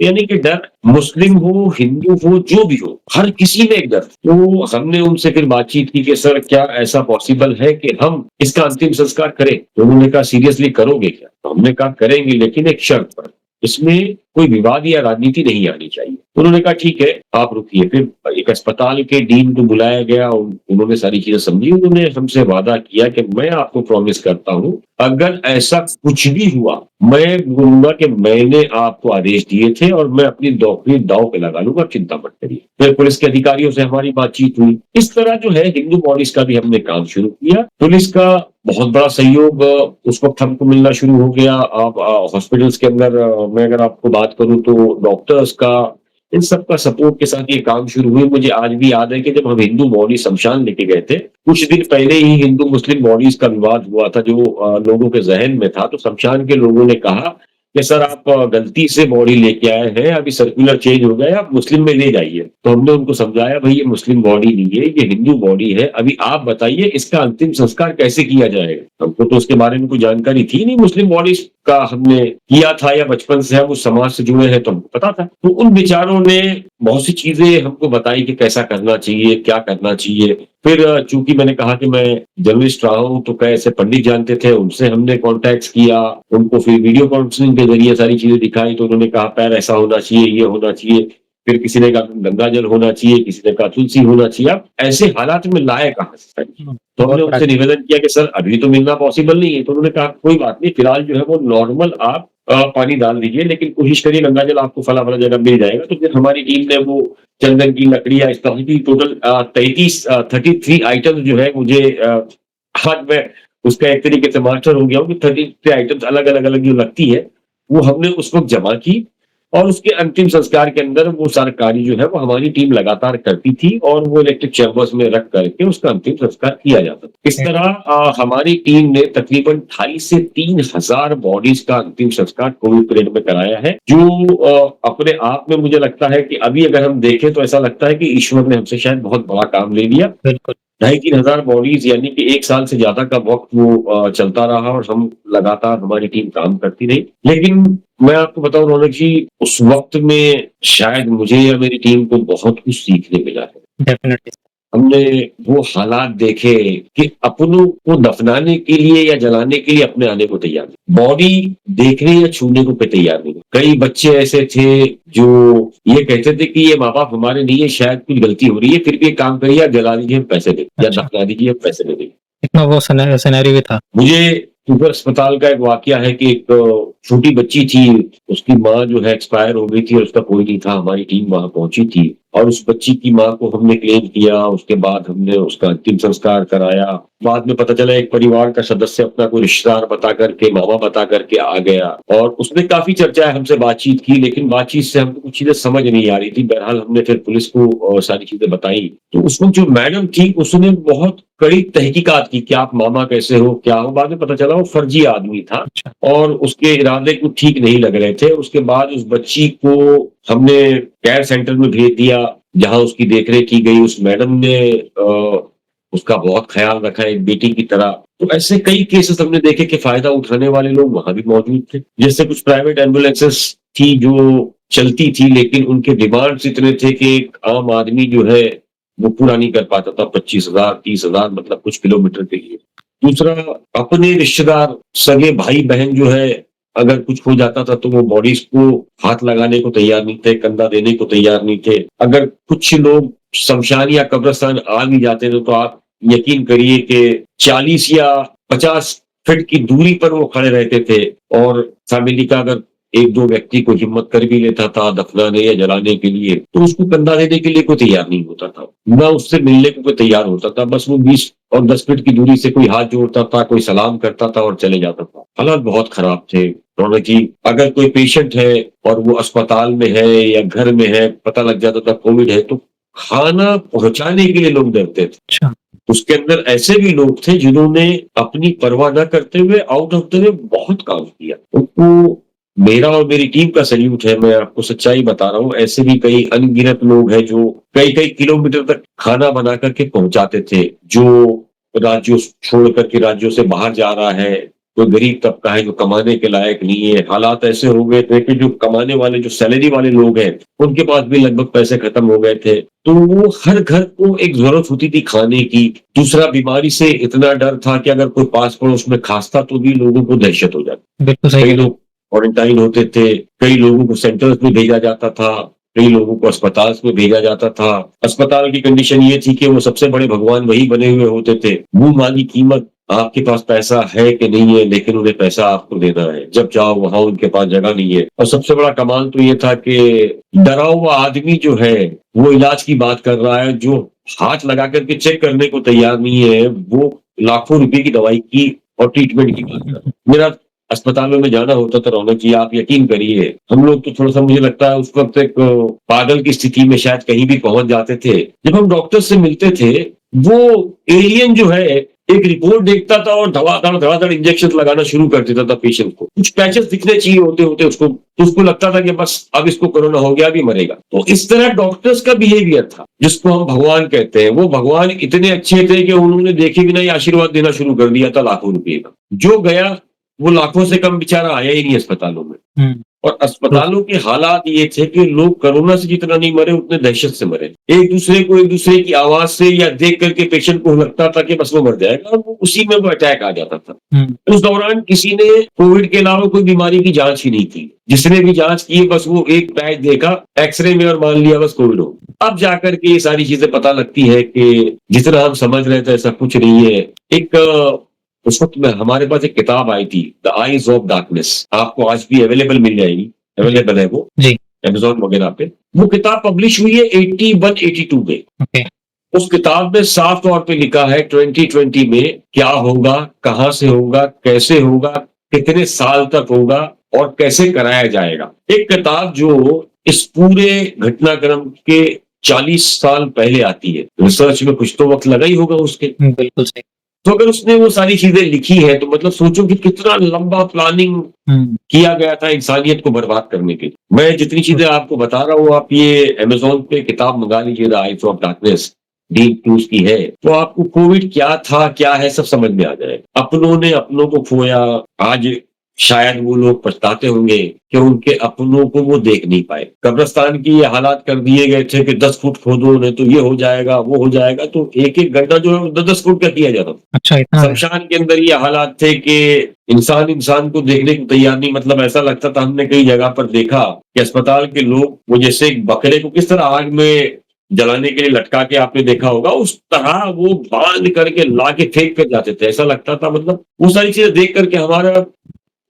यानी कि डर, मुस्लिम हो हिंदू हो जो भी हो, हर किसी में एक डर। तो हमने उनसे फिर बातचीत की कि सर क्या ऐसा पॉसिबल है कि हम इसका अंतिम संस्कार करें? तो उन्होंने कहा सीरियसली करोगे क्या? तो हमने कहा करेंगे, लेकिन एक शर्त पर, इसमें कोई विवाद या राजनीति नहीं आनी चाहिए। तो उन्होंने कहा ठीक है आप रुकिए। फिर एक अस्पताल के डीन को बुलाया गया, उन्होंने सारी चीजें समझी। उन्होंने हमसे वादा किया कि मैं आपको प्रॉमिस करता हूं, अगर ऐसा कुछ भी हुआ मैं बोलूंगा कि मैंने आपको आदेश दिए थे और मैं अपनी नौकरी दांव पे लगा लूंगा, चिंता मत करिए। फिर पुलिस के अधिकारियों से हमारी बातचीत हुई। इस तरह जो है हिंदू बॉडीज का भी हमने काम शुरू किया। पुलिस का बहुत बड़ा सहयोग उस वक्त हमको मिलना शुरू हो गया। आप हॉस्पिटल्स के अंदर मैं अगर आपको बात करूं तो डॉक्टर्स का, इन सब का सपोर्ट के साथ ये काम शुरू हुई। मुझे आज भी याद है कि जब हम हिंदू बॉडी शमशान लेके गए थे, कुछ दिन पहले ही हिंदू मुस्लिम बॉडीज का विवाद हुआ था जो लोगों के जहन में था। तो शमशान के लोगों ने कहा कि सर आप गलती से बॉडी लेके आए हैं, अभी सर्कुलर चेंज हो गया है, आप मुस्लिम में ले जाइए। तो हमने उनको समझाया भाई ये मुस्लिम बॉडी नहीं है, ये हिंदू बॉडी है। अभी आप बताइए इसका अंतिम संस्कार कैसे किया जाएगा? हमको तो उसके बारे में कोई जानकारी थी नहीं। मुस्लिम बॉडीज का हमने किया था या बचपन से हम उस समाज से जुड़े हैं तो हमको पता था। तो उन बेचारों ने बहुत सी चीजें हमको बताई कि कैसा करना चाहिए, क्या करना चाहिए। फिर चूंकि मैंने कहा कि मैं जर्नलिस्ट रहा हूं, तो कैसे पंडित जानते थे, उनसे हमने कॉन्टेक्ट किया। उनको फिर वीडियो कॉन्फ्रेंसिंग के जरिए सारी चीजें दिखाई। तो उन्होंने कहा पैर ऐसा होना चाहिए, ये होना चाहिए। फिर किसी ने कहा गंगा जल होना चाहिए, किसी ने कहा तुलसी होना चाहिए। अब ऐसे हालात में लाए कहाँ से? तो हमने उनसे निवेदन किया कि सर अभी तो मिलना पॉसिबल नहीं है। तो उन्होंने कहा कोई बात नहीं, फिलहाल जो है वो नॉर्मल आप पानी डाल दीजिए, लेकिन कोशिश करिए गंगा जल आपको फला फला जगह मिल जाएगा। तो फिर हमारी टीम ने वो चंदन की लकड़ियां, इस तरह की टोटल 33 आइटम जो है मुझे हाथ में उसका एक तरीके से मास्टर हो गया हूँ कि 33 आइटम्स अलग अलग जो लगती है वो हमने उस वक्त जमा की। और उसके अंतिम संस्कार के अंदर वो सारा कार्य जो है वो हमारी टीम लगातार करती थी और वो इलेक्ट्रिक चैम्बर्स में रख करके उसका अंतिम संस्कार किया जाता था। इस तरह हमारी टीम ने तकरीबन 2,500 से 3,000 बॉडीज का अंतिम संस्कार कोविड पीरियड में कराया है, जो अपने आप में मुझे लगता है कि अभी अगर हम देखें तो ऐसा लगता है कि ईश्वर ने हमसे शायद बहुत बड़ा काम ले लिया। बिल्कुल 2,500-3,000 बॉडीज, यानी कि 1 साल से ज्यादा का वक्त वो चलता रहा और हम लगातार हमारी टीम काम करती रही। लेकिन मैं आपको बताऊं रौनक जी, उस वक्त में शायद मुझे या मेरी टीम को बहुत कुछ सीखने मिला है। डेफिनेटली हमने वो हालात देखे कि अपनों को दफनाने के लिए या जलाने के लिए अपने आने को तैयार नहीं, बॉडी देखने या छूने को तैयार नहीं। कई बच्चे ऐसे थे जो ये कहते थे कि ये माँ बाप हमारे नहीं है, शायद कुछ गलती हो रही है, फिर भी एक काम करिए, जला दीजिए हम पैसे दें, या दफना दीजिए हम पैसे दे देंगे। इतना वो सिनेरियो भी था। मुझे सुपर अस्पताल का एक वाकया है कि एक छोटी बच्ची थी, उसकी माँ जो है एक्सपायर हो गई थी और उसका कोई नहीं था। हमारी टीम वहां पहुंची थी और उस बच्ची की माँ को हमने क्लेम किया। उसके बाद हमने उसका अंतिम संस्कार कराया। बाद में पता चला एक परिवार का सदस्य अपना कोई रिश्तेदार बता करके, मामा बता करके आ गया और उसने काफी चर्चा हमसे बातचीत की, लेकिन बातचीत से हमको कुछ चीजें समझ नहीं आ रही थी। बहरहाल हमने फिर पुलिस को सारी चीजें बताई। तो उसमें जो मैडम थी उसने बहुत कड़ी तहकीकात की कि आप मामा कैसे हो, क्या हो। बाद में पता चला वो फर्जी आदमी था और उसके इरादे कुछ ठीक नहीं लग रहे थे। उसके बाद उस बच्ची को हमने केयर सेंटर में भेज दिया जहां उसकी देखरेख की गई। उस मैडम ने उसका बहुत ख्याल रखा एक बेटी की तरह। तो ऐसे कई केसेस हमने देखे कि फायदा उठाने वाले लोग वहां भी मौजूद थे। जैसे कुछ प्राइवेट एम्बुलेंसेस थी जो चलती थी, लेकिन उनके डिमांड्स इतने थे कि एक आम आदमी जो है वो पूरा नहीं कर पाता था। 25,000 30,000 मतलब कुछ किलोमीटर के लिए। दूसरा, अपने रिश्तेदार सगे भाई बहन जो है अगर कुछ हो जाता था तो वो बॉडीज को हाथ लगाने को तैयार नहीं थे, कंधा देने को तैयार नहीं थे। अगर कुछ लोग शमशान या कब्रिस्तान आ भी जाते थे तो आप यकीन करिए कि 40 या 50 फीट की दूरी पर वो खड़े रहते थे और फैमिली का अगर एक दो व्यक्ति को हिम्मत कर भी लेता था दफनाने या जलाने के लिए तो उसको कंधा देने के लिए कोई तैयार नहीं होता था, ना उससे मिलने को कोई तैयार होता था। बस वो 20 और 10 फीट की दूरी से कोई हाथ जोड़ता था, कोई सलाम करता था और चले जाता था। हालात बहुत खराब थे। रौनक जी, अगर कोई पेशेंट है और वो अस्पताल में है या घर में है, पता लग जाता था कोविड है, तो खाना पहुंचाने के लिए लोग डरते थे। उसके अंदर ऐसे भी लोग थे जिन्होंने अपनी परवाह न करते हुए आउट ऑफ द वे बहुत काम किया। उनको मेरा और मेरी टीम का सैल्यूट है। मैं आपको सच्चाई बता रहा हूँ। ऐसे भी कई अनगिनत लोग हैं जो कई कई किलोमीटर तक खाना बना करके पहुंचाते थे, जो राज्यों छोड़ करके राज्यों से बाहर जा रहा है। कोई गरीब तबका है जो कमाने के लायक नहीं है। हालात ऐसे हो गए थे कि जो कमाने वाले, जो सैलरी वाले लोग हैं, उनके पास भी लगभग पैसे खत्म हो गए थे। तो वो हर घर को एक जरूरत होती थी खाने की। दूसरा, बीमारी से इतना डर था कि अगर कोई पास पड़ोस में खांसता तो भी लोगों को दहशत हो जाती। बिल्कुल सही कई कह रहे लोग क्वारंटाइन होते थे, कई लोगों को सेंटर्स में भेजा जाता था, कई लोगों को अस्पताल में भेजा जाता था। अस्पताल की कंडीशन ये थी कि वो सबसे बड़े भगवान वही बने हुए होते थे। मुंह मांगी कीमत, आपके पास पैसा है कि नहीं है, लेकिन उन्हें पैसा आपको देना है। जब चाहो वहां उनके पास जगह नहीं है। और सबसे बड़ा कमाल तो ये था कि डरा हुआ आदमी जो है वो इलाज की बात कर रहा है, जो हाथ लगा करके चेक करने को तैयार नहीं है वो लाखों रुपए की दवाई की और ट्रीटमेंट की बात कर रहा है। मेरा अस्पतालों में जाना होता था रौनक जी, आप यकीन करिए हम लोग तो थोड़ा सा, मुझे लगता है उस वक्त एक पागल की स्थिति में शायद कहीं भी पहुंच जाते थे। जब हम डॉक्टर से मिलते थे वो एलियन जो है एक रिपोर्ट देखता था और धड़ाधड़ इंजेक्शन लगाना शुरू कर देता था पेशेंट को। कुछ पैचेस दिखने चाहिए होते होते उसको, तो उसको लगता था कि बस अब इसको कोरोना हो गया, अभी मरेगा। तो इस तरह डॉक्टर्स का बिहेवियर था, जिसको हम भगवान कहते हैं। वो भगवान इतने अच्छे थे कि उन्होंने देखे बिना ही आशीर्वाद देना शुरू कर दिया था लाखों रुपए का। जो गया वो लाखों से कम बेचारा आया ही नहीं अस्पतालों में। और अस्पतालों के हालात ये थे कि लोग कोरोना से जितना नहीं मरे उतने दहशत से मरे। एक दूसरे की आवाज से या देख करके पेशेंट को लगता था कि बस वो मर जाएगा और वो उसी में वो अटैक आ जाता था। उस दौरान किसी ने कोविड के अलावा कोई बीमारी की जांच ही नहीं की। जिसने भी जांच की बस वो एक पैच देखा एक्सरे में और मान लिया बस कोविड हो। अब जाकर के ये सारी चीजें पता लगती है कि जितना हम समझ रहे थे ऐसा कुछ नहीं है। एक उस वक्त में हमारे पास एक किताब आई थी, द आईज ऑफ डार्कनेस। आपको आज भी अवेलेबल मिल जाएगी, अवेलेबल है वो जी, अमेजोन वगैरह पे। वो किताब पब्लिश हुई है 81-82 में। ओके, उस किताब में साफ तौर पे लिखा है 2020 में क्या होगा, कहां से होगा, कैसे होगा, कितने साल तक होगा और कैसे कराया जाएगा। एक किताब जो इस पूरे घटनाक्रम के 40 साल पहले आती है। रिसर्च में कुछ तो वक्त लगा ही होगा उसके। बिल्कुल सही। तो अगर उसने वो सारी चीजें लिखी है तो मतलब सोचो कि कितना लंबा प्लानिंग किया गया था इंसानियत को बर्बाद करने के लिए। मैं जितनी चीजें आपको बता रहा हूँ, आप ये अमेजोन पे किताब मंगा लीजिए, the eyes of darkness, dean cruise की है, तो आपको कोविड क्या था क्या है सब समझ में आ जाएगा। अपनों ने अपनों को खोया। आज शायद वो लोग पछताते होंगे कि उनके अपनों को वो देख नहीं पाए। कब्रिस्तान की ये हालात कर दिए गए थे कि 10 फुट खोदो नहीं तो ये हो जाएगा वो हो जाएगा। तो एक एक गड्ढा जो है 10-10 फुट का किया जाता था। अच्छा, इतना है। शमशान के अंदर ये हालात थे कि इंसान को देखने को तैयार नहीं। मतलब ऐसा लगता था, हमने कई जगह पर देखा कि अस्पताल के लोग वो जैसे एक बकरे को किस तरह आग में जलाने के लिए लटका के आपने देखा होगा, उस तरह वो बांध करके ला के फेंक कर जाते थे। ऐसा लगता था, मतलब वो सारी चीजें देख करके हमारा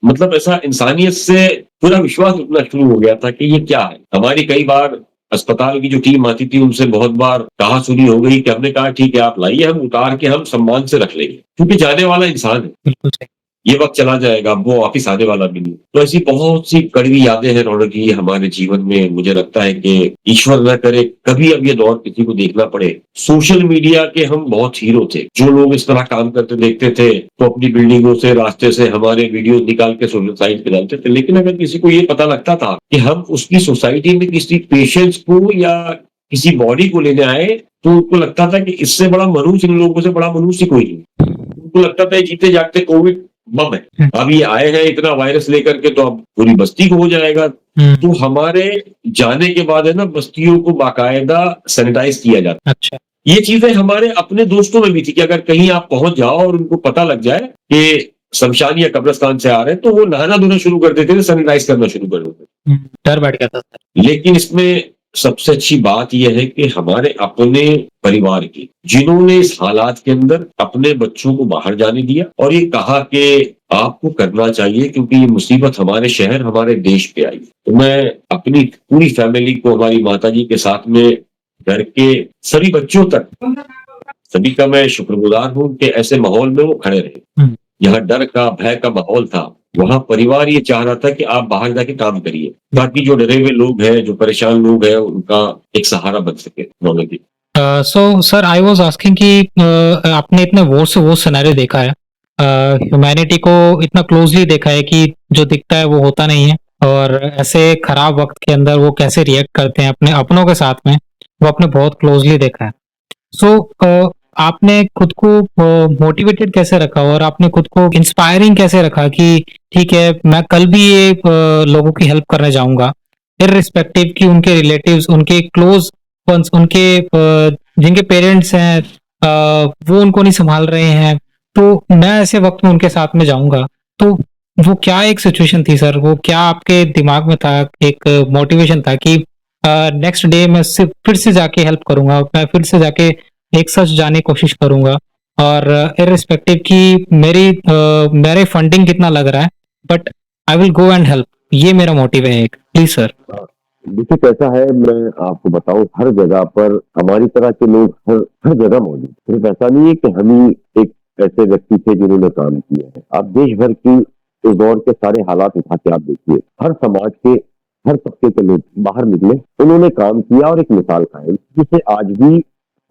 मतलब ऐसा इंसानियत से पूरा विश्वास उठना शुरू हो गया था कि ये क्या है। हमारी कई बार अस्पताल की जो टीम आती थी उनसे बहुत बार कहा सुनी हो गई कि हमने कहा ठीक है आप लाइए, हम उतार के हम सम्मान से रख लेंगे, क्योंकि जाने वाला इंसान है, बिल्कुल सही। ये वक्त चला जाएगा, वो वापिस आने वाला भी नहीं। तो ऐसी बहुत सी कड़वी यादें हैं रौनक जी हमारे जीवन में। मुझे लगता है कि ईश्वर न करे कभी अब ये दौर किसी को देखना पड़े। सोशल मीडिया के हम बहुत हीरो थे, जो लोग इस तरह काम करते देखते थे तो अपनी बिल्डिंगों से रास्ते से हमारे वीडियो निकाल के सोशल साइट पे डालते थे। लेकिन अगर किसी को ये पता लगता था कि हम उसकी सोसाइटी में किसी पेशेंट्स को या किसी बॉडी को लेने आए, तो उनको लगता था कि इससे बड़ा मनुष्य, इन लोगों से बड़ा मनुष्य कोई नहीं। उनको लगता था ये जीते जागते कोविड बम है, अब ये आए हैं इतना वायरस लेकर के तो अब पूरी बस्ती को हो जाएगा। तो हमारे जाने के बाद है ना, बस्तियों को बाकायदा सैनिटाइज किया जाता। अच्छा। ये चीजें हमारे अपने दोस्तों में भी थी कि अगर कहीं आप पहुंच जाओ और उनको पता लग जाए कि शमशान या कब्रिस्तान से आ रहे हैं, तो वो नहाना धोना शुरू कर देते थे, सैनिटाइज करना शुरू कर देते। डर बैठ गया था। लेकिन इसमें सबसे अच्छी बात यह है कि हमारे अपने परिवार की, जिन्होंने इस हालात के अंदर अपने बच्चों को बाहर जाने दिया और ये कहा कि आपको करना चाहिए क्योंकि ये मुसीबत हमारे शहर हमारे देश पे आई। तो मैं अपनी पूरी फैमिली को, हमारी माताजी के साथ में घर के सभी बच्चों तक, सभी का मैं शुक्रगुजार हूं कि ऐसे माहौल में वो खड़े रहे। यहाँ डर का, भय का माहौल था, वहां परिवार ये चाह रहा था कि आप बाहर जाके काम करिए ताकि जो डरे हुए लोग हैं, जो परेशान लोग हैं, उनका एक सहारा बन सके। उन्होंने भी सो सर आई वाज आस्किंग कि आपने इतने वो से वो सिनेरियो देखा है, ह्यूमैनिटी को इतना क्लोजली देखा है कि जो दिखता है वो होता नहीं है, और ऐसे खराब वक्त के अंदर वो कैसे रिएक्ट करते हैं अपने अपनों के साथ में, वो आपने बहुत क्लोजली देखा है। सो आपने खुद को मोटिवेटेड कैसे रखा और आपने खुद को इंस्पायरिंग कैसे रखा कि ठीक है मैं कल भी ये लोगों की हेल्प करने जाऊंगा, इररिस्पेक्टिव कि उनके रिलेटिव्स, उनके क्लोज वंस, उनके जिनके पेरेंट्स हैं वो उनको नहीं संभाल रहे हैं, तो मैं ऐसे वक्त में उनके साथ में जाऊंगा। तो वो क्या एक सिचुएशन थी सर, वो क्या आपके दिमाग में था, एक मोटिवेशन था कि नेक्स्ट डे मैं सिर्फ फिर से जाके हेल्प करूंगा, मैं फिर से जाके एक सच जाने की कोशिश करूंगा, और इररिस्पेक्टिव कि मेरे फंडिंग कितना लग रहा है, but I will go and help, ये मेरा मोटिव है एक। Please sir. देखिए कैसा है, मैं आपको बताऊं, हर जगह पर हमारी तरह के लोग हर जगह मौजूद। सिर्फ ऐसा नहीं है कि हम ही एक ऐसे व्यक्ति थे जिन्होंने काम किया है। आप देश भर की उस दौर के सारे हालात उठा के आप देखिए, हर समाज के, हर तबके के लोग बाहर निकले, उन्होंने काम किया और एक मिसाल कायम, जिसे आज भी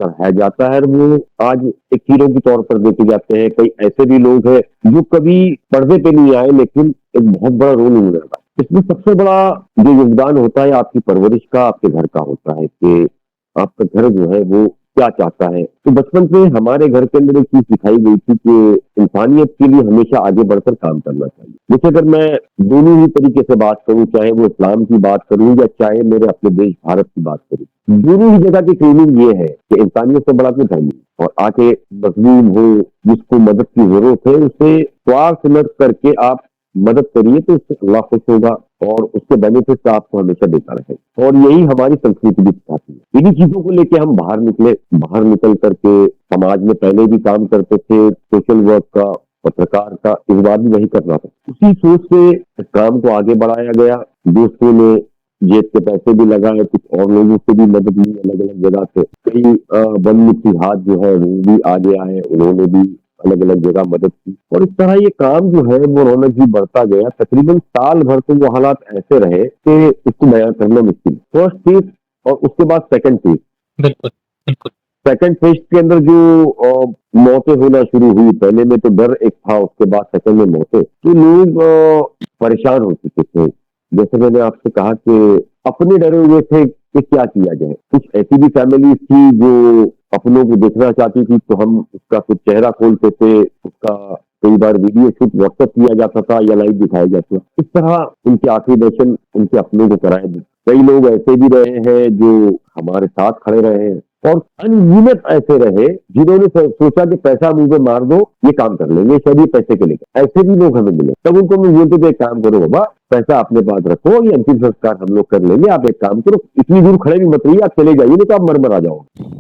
सराहा जाता है। वो आज एक हीरो के तौर पर देखे जाते हैं। कई ऐसे भी लोग हैं जो कभी पर्दे पे नहीं आए लेकिन एक बहुत बड़ा रोल उन्होंने अदा। इसमें सबसे बड़ा जो योगदान होता है आपकी परवरिश का, आपके घर का होता है कि आपका घर जो है वो क्या चाहता है। तो बचपन से हमारे घर के अंदर एक चीज सिखाई गई थी कि इंसानियत के लिए हमेशा आगे बढ़कर काम करना चाहिए। जैसे अगर मैं दोनों ही तरीके से बात करूं, चाहे वो इस्लाम की बात करूं या चाहे मेरे अपने देश भारत की बात करूं, दोनों ही जगह की ट्रेनिंग ये है कि इंसानियत से बड़ा कोई धर्म नहीं, और आके मजलूम हो, जिसको मदद की जरूरत है, उसे स्वार्थ न करके आप मदद करिए तो उससे अल्लाह खुश होगा और उसके बेनिफिट आपको हमेशा देता रहे। और यही हमारी संस्कृति भी सिखाती है। इन्हीं चीजों को लेके हम बाहर निकले, बाहर निकल करके समाज में पहले भी काम करते थे, सोशल वर्क का, पत्रकार का, इस बार भी वही करना था। उसी सोच से काम को आगे बढ़ाया गया। दोस्तों ने जेब के पैसे भी लगाए, कुछ और लोगों से भी मदद ली अलग अलग जगह से। कई बनमुखी हाथ जो है वो भी आगे आए, उन्होंने भी अलग अलग जगह मदद की, और इस तरह ये काम जो है वो रौनक जी बढ़ता गया। तकरीबन साल भर तो वो हालात ऐसे रहे कि इसको बयां करना मुश्किल। फर्स्ट फेज और उसके बाद सेकंड फेज। बिल्कुल बिल्कुल। सेकंड फेज के अंदर जो मौतें होना शुरू हुई, पहले में तो डर एक था, उसके बाद सेकंड में मौतें, तो लोग परेशान हो चुके थे। जैसे मैंने आपसे कहा कि अपने डरे हुए थे कि क्या किया जाए। कुछ ऐसी भी फैमिली थी जो अपनों को देखना चाहती थी, तो हम उसका कुछ चेहरा खोलते थे, उसका कई बार वीडियो शूट व्हाट्सएप किया जाता था या लाइव दिखाया जाता था। इस तरह उनके आखिरी दर्शन उनके अपनों को कराए। कई लोग ऐसे भी रहे हैं जो हमारे साथ खड़े रहे हैं, और अनगिनत ऐसे रहे जिन्होंने सोचा कि पैसा मुंह पे मार दो, ये काम कर लेंगे शायद ये पैसे के लेकर। ऐसे भी लोग हमें मिले, तब उनको मैं बोलते थे एक काम करो बाबा, पैसा अपने पास रखो, ये अंतिम संस्कार हम लोग कर लेंगे, आप एक काम करो, इतनी दूर खड़े भी मत रहिए, आप चले जाइए, नहीं तो आप मर आ जाओगे।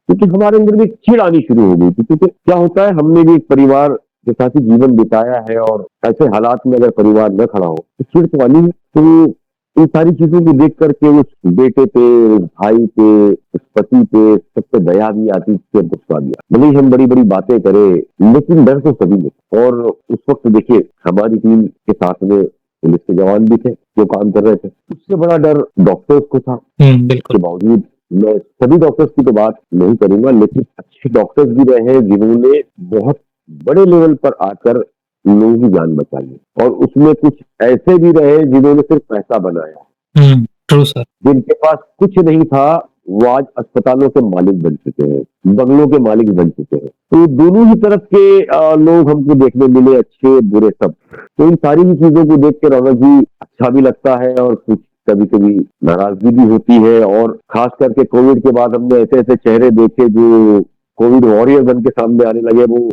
क्योंकि हमारे अंदर भी चिढ़ आनी शुरू हो गई थी। क्योंकि क्या होता है, हमने भी एक परिवार के साथ ही जीवन बिताया है और ऐसे हालात में अगर परिवार न खड़ा हो तो चिड़ तो आनी है। तो इन सारी चीजों को देख करके उस बेटे पे, उस भाई पे, उस पति पे सब पे दया भी आती है, गुस्सा भी आता। भले ही हम बड़ी बड़ी बातें करें लेकिन डर तो सभी में। और उस वक्त देखिए हमारी टीम के साथ में पुलिस के जवान भी थे जो काम कर रहे थे, उससे बड़ा डर डॉक्टर्स को था। बिल्कुल। के बावजूद मैं सभी डॉक्टर्स की तो बात नहीं करूंगा, लेकिन अच्छे डॉक्टर्स भी रहे हैं जिन्होंने बहुत बड़े लेवल पर आकर लोगों की जान बचाई है। और उसमें कुछ ऐसे भी रहे जिन्होंने सिर्फ पैसा बनाया, ट्रू सर। जिनके पास कुछ नहीं था वो आज अस्पतालों के मालिक बन चुके हैं, बंगलों के मालिक बन चुके हैं। तो दोनों ही तरफ के लोग हमको देखने मिले, अच्छे बुरे सब। तो इन सारी चीजों को देख के रौनक जी अच्छा भी लगता है और कुछ कभी कभी नाराजगी भी होती है। और खास करके कोविड के बाद हमने ऐसे ऐसे चेहरे देखे जो कोविड वॉरियर बन के सामने आने लगे। वो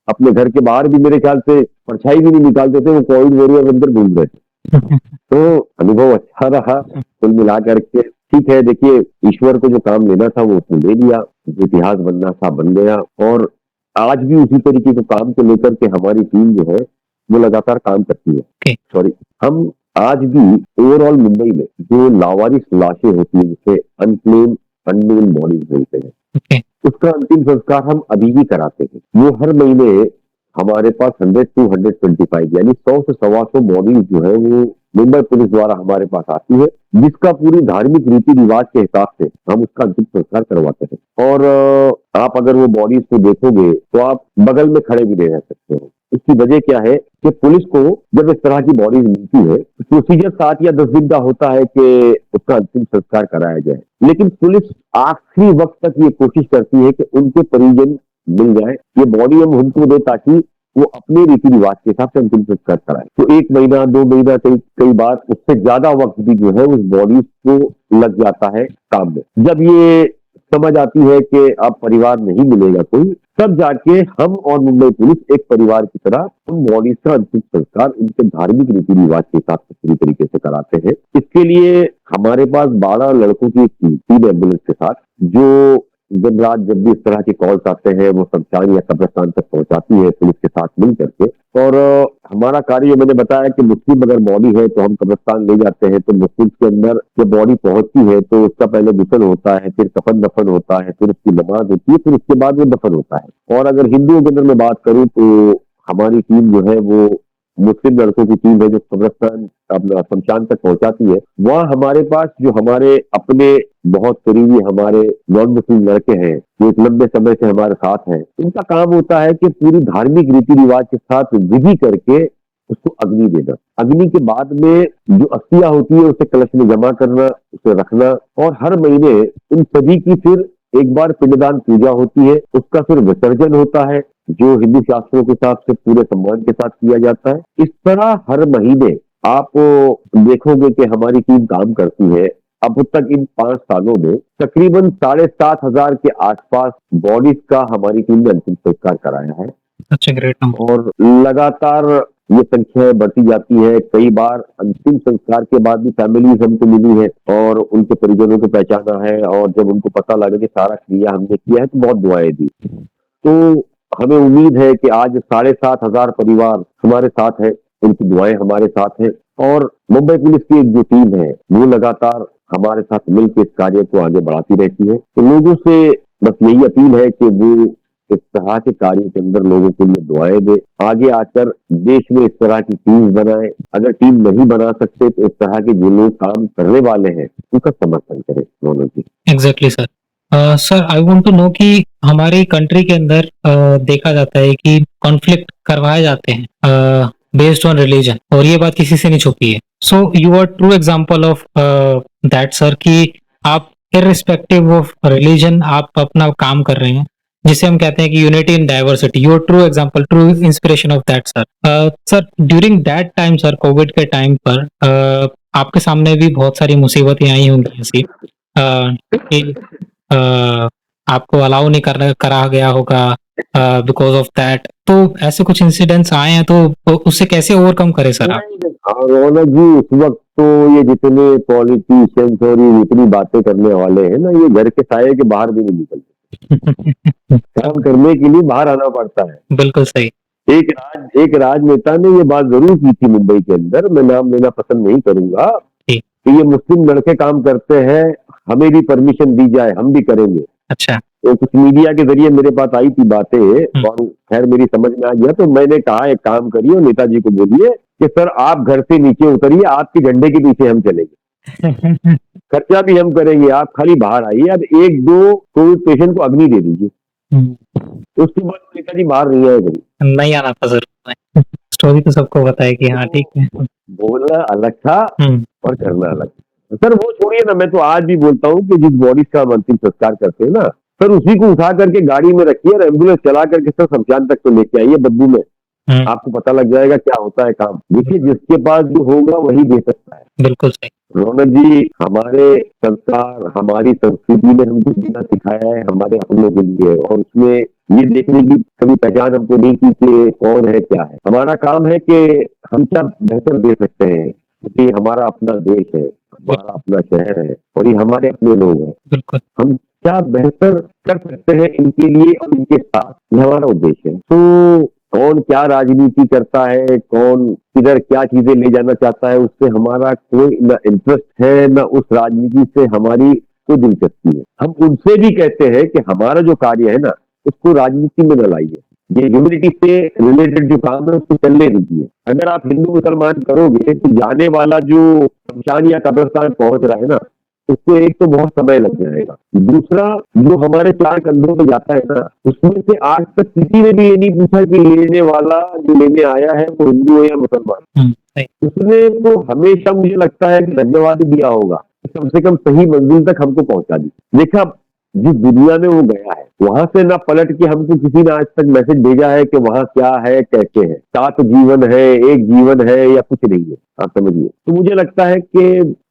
अपने घर के बाहर भी मेरे ख्याल से परछाई भी नहीं निकालते थे, वो कोविड वॉरियर बनकर घूम रहे थे। तो अनुभव अच्छा रहा कुल मिला करके। ठीक है, देखिए ईश्वर को जो काम लेना था वो उसने ले लिया, जो इतिहास बनना था बन गया। और आज भी उसी तरीके के काम को लेकर के हमारी टीम जो है वो लगातार काम करती है। सॉरी, हम आज भी ओवरऑल मुंबई में जो लावारिस लाशें होती है, जिसे अनक्लेम अननोन बॉडीज बोलते हैं, उसका अंतिम संस्कार हम अभी भी कराते हैं। वो हर महीने हमारे पास 100 to 125 यानी 100 से 125 बॉडीज जो है वो मुंबई पुलिस द्वारा हमारे पास आती है, जिसका पूरी धार्मिक रीति रिवाज के हिसाब से हम उसका अंतिम संस्कार करवाते हैं। और आप अगर वो बॉडीज को देखोगे तो आप बगल में खड़े भी नहीं रह सकते हो। इसकी वजह क्या है कि पुलिस को जब इस तरह की बॉडीज मिलती है तो प्रोसीजर 7 या 10 दिन का होता है कि उसका अंतिम संस्कार कराया जाए, लेकिन पुलिस आखिरी वक्त तक ये कोशिश करती है कि उनके परिजन मिल जाए, ये बॉडी हम उनको दे ताकि वो अपने रीति रिवाज के हिसाब से अंतिम संस्कार कराए। तो 1 महीना 2 महीना कई बार उससे ज्यादा वक्त भी जो है उस बॉडी को लग जाता है काम में। जब ये समझ आती है कि अब परिवार नहीं मिलेगा कोई, तब जाके हम और मुंबई पुलिस एक परिवार की तरह उन बॉडीज का अंतिम संस्कार उनके धार्मिक रीति रिवाज के हिसाब से पूरी तरीके से कराते हैं। इसके लिए हमारे पास 12 लड़कों की टीम एम्बुलेंस के साथ, जो दिन रात जब भी इस तरह के कॉल्स आते हैं वो शमशान या कब्रिस्तान तक पहुंचाती है पुलिस के साथ मिल करके। और हमारा कार्य, मैंने बताया कि मुस्लिम अगर बॉडी है तो हम कब्रिस्तान ले जाते हैं, तो मुस्लिम के अंदर जब बॉडी पहुंचती है तो उसका पहले गुस्ल होता है, फिर कफन दफन होता है, फिर उसकी नमाज होती है, फिर उसके बाद वो दफन होता है। और अगर हिंदुओं के अंदर मैं बात करूं तो हमारी टीम जो है वो मुस्लिम लड़कों की टीम है जो कब्रिस्तान अपना शमशान तक पहुंचाती है। वहाँ हमारे पास जो हमारे अपने बहुत करीबी हमारे नॉन मुस्लिम लड़के हैं जो एक लंबे समय से हमारे साथ हैं, उनका काम होता है कि पूरी धार्मिक रीति रिवाज के साथ विधि करके उसको अग्नि देना। अग्नि के बाद में जो अस्थियां होती है उसे कलश में जमा करना, उसे रखना, और हर महीने उन सभी की फिर एक बार पिंडदान पूजा होती है, उसका फिर विसर्जन होता है जो हिंदू शास्त्रों के हिसाब से पूरे सम्मान के साथ किया जाता है। इस तरह हर महीने आप देखोगे कि हमारी टीम काम करती है। अब तक इन 5 सालों में तकरीबन 7,500 के आसपास बॉडीज का हमारी टीम ने अंतिम संस्कार कराया है। अच्छा, ग्रेट नंबर। और लगातार ये संख्या बढ़ती जाती है। कई बार अंतिम संस्कार के बाद भी फैमिलीज हमको मिली है और उनके परिजनों को पहचाना है, और जब उनको पता लगा कि सारा क्रिया हमने किया है तो बहुत दुआएं दी। तो हमें उम्मीद है कि आज 7,500 परिवार हमारे साथ है, उनकी दुआएं हमारे साथ है। और मुंबई पुलिस की एक जो टीम है वो लगातार हमारे साथ मिलकर इस कार्य को आगे बढ़ाती रहती है। तो लोगों से बस यही अपील है कि वो इस तरह के कार्य के अंदर लोगों के लिए दुआएं दे, आगे आकर देश में इस तरह की टीम बनाए। अगर टीम नहीं बना सकते तो इस तरह के जो लोग काम करने वाले हैं उनका समर्थन करें। दोनों की exactly sir. Sir, I want to know कि हमारी कंट्री के अंदर देखा जाता है कि कॉन्फ्लिक्ट करवाए जाते हैं बेस्ड ऑन रिलीजन, और ये बात किसी से नहीं छुपी है। So you are true example of that sir, कि आप इररिस्पेक्टिव ऑफ रिलीजन आप अपना काम कर रहे हैं, जिसे हम कहते हैं कि unity in diversity. You are true example, true inspiration of that sir. Sir, during that time sir, covid के टाइम पर आपके सामने भी बहुत सारी मुसीबतें आई होंगी ऐसी कि आपको अलाउ नहीं करा गया होगा बिकॉज ऑफ दैट। तो ऐसे कुछ इंसिडेंट्स आए हैं, तो उससे कैसे ओवरकम करें सर आप? रौनक जी, उस वक्त तो ये जितने पॉलिटिशियंस और ये जितनी बातें करने वाले हैं ना, ये घर के साये के बाहर भी नहीं निकलते। काम करने के लिए बाहर आना पड़ता है। बिल्कुल सही। एक राजनेता ने ये बात जरूर की थी मुंबई के अंदर, मैं नाम लेना पसंद नहीं करूंगा, जी। कि ये मुस्लिम लड़के काम करते हैं, हमें भी परमिशन दी जाए, हम भी करेंगे। अच्छा। तो कुछ मीडिया के जरिए मेरे पास आई थी बातें, और खैर मेरी समझ में आ गया, तो मैंने कहा एक काम करिए और नेताजी को बोलिए कि सर आप घर से नीचे उतरिए, आपके झंडे के पीछे हम चलेंगे, खर्चा भी हम करेंगे, आप खाली बाहर आइए। अब एक दो कोविड पेशेंट को अग्नि दे दीजिए, उसके बाद नेताजी बाहर नहीं आए कभी। नहीं आना था जरूर, स्टोरी तो सबको बताया कि हाँ ठीक है। बोलना अलग था और करना अलग था। सर वो छोड़िए ना, मैं तो आज भी बोलता हूँ कि जिस बॉडी का हम अंतिम संस्कार करते हैं ना, सर उसी को उठा करके गाड़ी में रखिए और एम्बुलेंस चला करके सर शमशान तक तो लेके आइए बदबू में, आपको पता लग जाएगा क्या होता है काम। देखिए जिसके पास जो होगा वही दे सकता है। बिल्कुल सही। रौनक जी, हमारे संस्कार, हमारी संस्कृति ने हमको जीना सिखाया है हमारे अपनों के लिए, और उसमें ये देखने की कभी पहचान हमको नहीं की कि कौन है क्या है। हमारा काम है कि हम क्या बेहतर दे सकते हैं, क्योंकि हमारा अपना देश है, हमारा अपना शहर है, और ये हमारे अपने लोग हैं। बिल्कुल। हम क्या बेहतर कर सकते हैं इनके लिए और इनके साथ, ये हमारा उद्देश्य है। तो कौन क्या राजनीति करता है, कौन किधर क्या चीजें ले जाना चाहता है, उससे हमारा कोई न इंटरेस्ट है, न उस राजनीति से हमारी कोई दिलचस्पी है। हम उनसे भी कहते हैं कि हमारा जो कार्य है ना, उसको राजनीति में न लाइए, ये ह्यूमनिटी से रिलेटेड जो काम है उसको चलने दीजिए। अगर आप हिंदू मुसलमान करोगे तो जाने वाला जो शमशान या कब्रिस्तान पहुंच रहा है ना, उसको एक तो बहुत समय लग जाएगा, दूसरा जो हमारे चार कंधों पे जाता है ना, उसमें से आज तक किसी ने भी ये नहीं पूछा कि लेने वाला जो लेने आया है वो हिंदू है या मुसलमान। उसने तो हमेशा मुझे लगता है कि धन्यवाद ही दिया होगा, कम से कम सही मंजिल तक हमको पहुंचा दी। देखा जिस दुनिया में वो गया है वहां से ना पलट के हमको किसी ने आज तक मैसेज भेजा है कि वहां क्या है कैसे है, 7 जीवन है, एक जीवन है, या कुछ नहीं है, आप समझिए। तो मुझे लगता है कि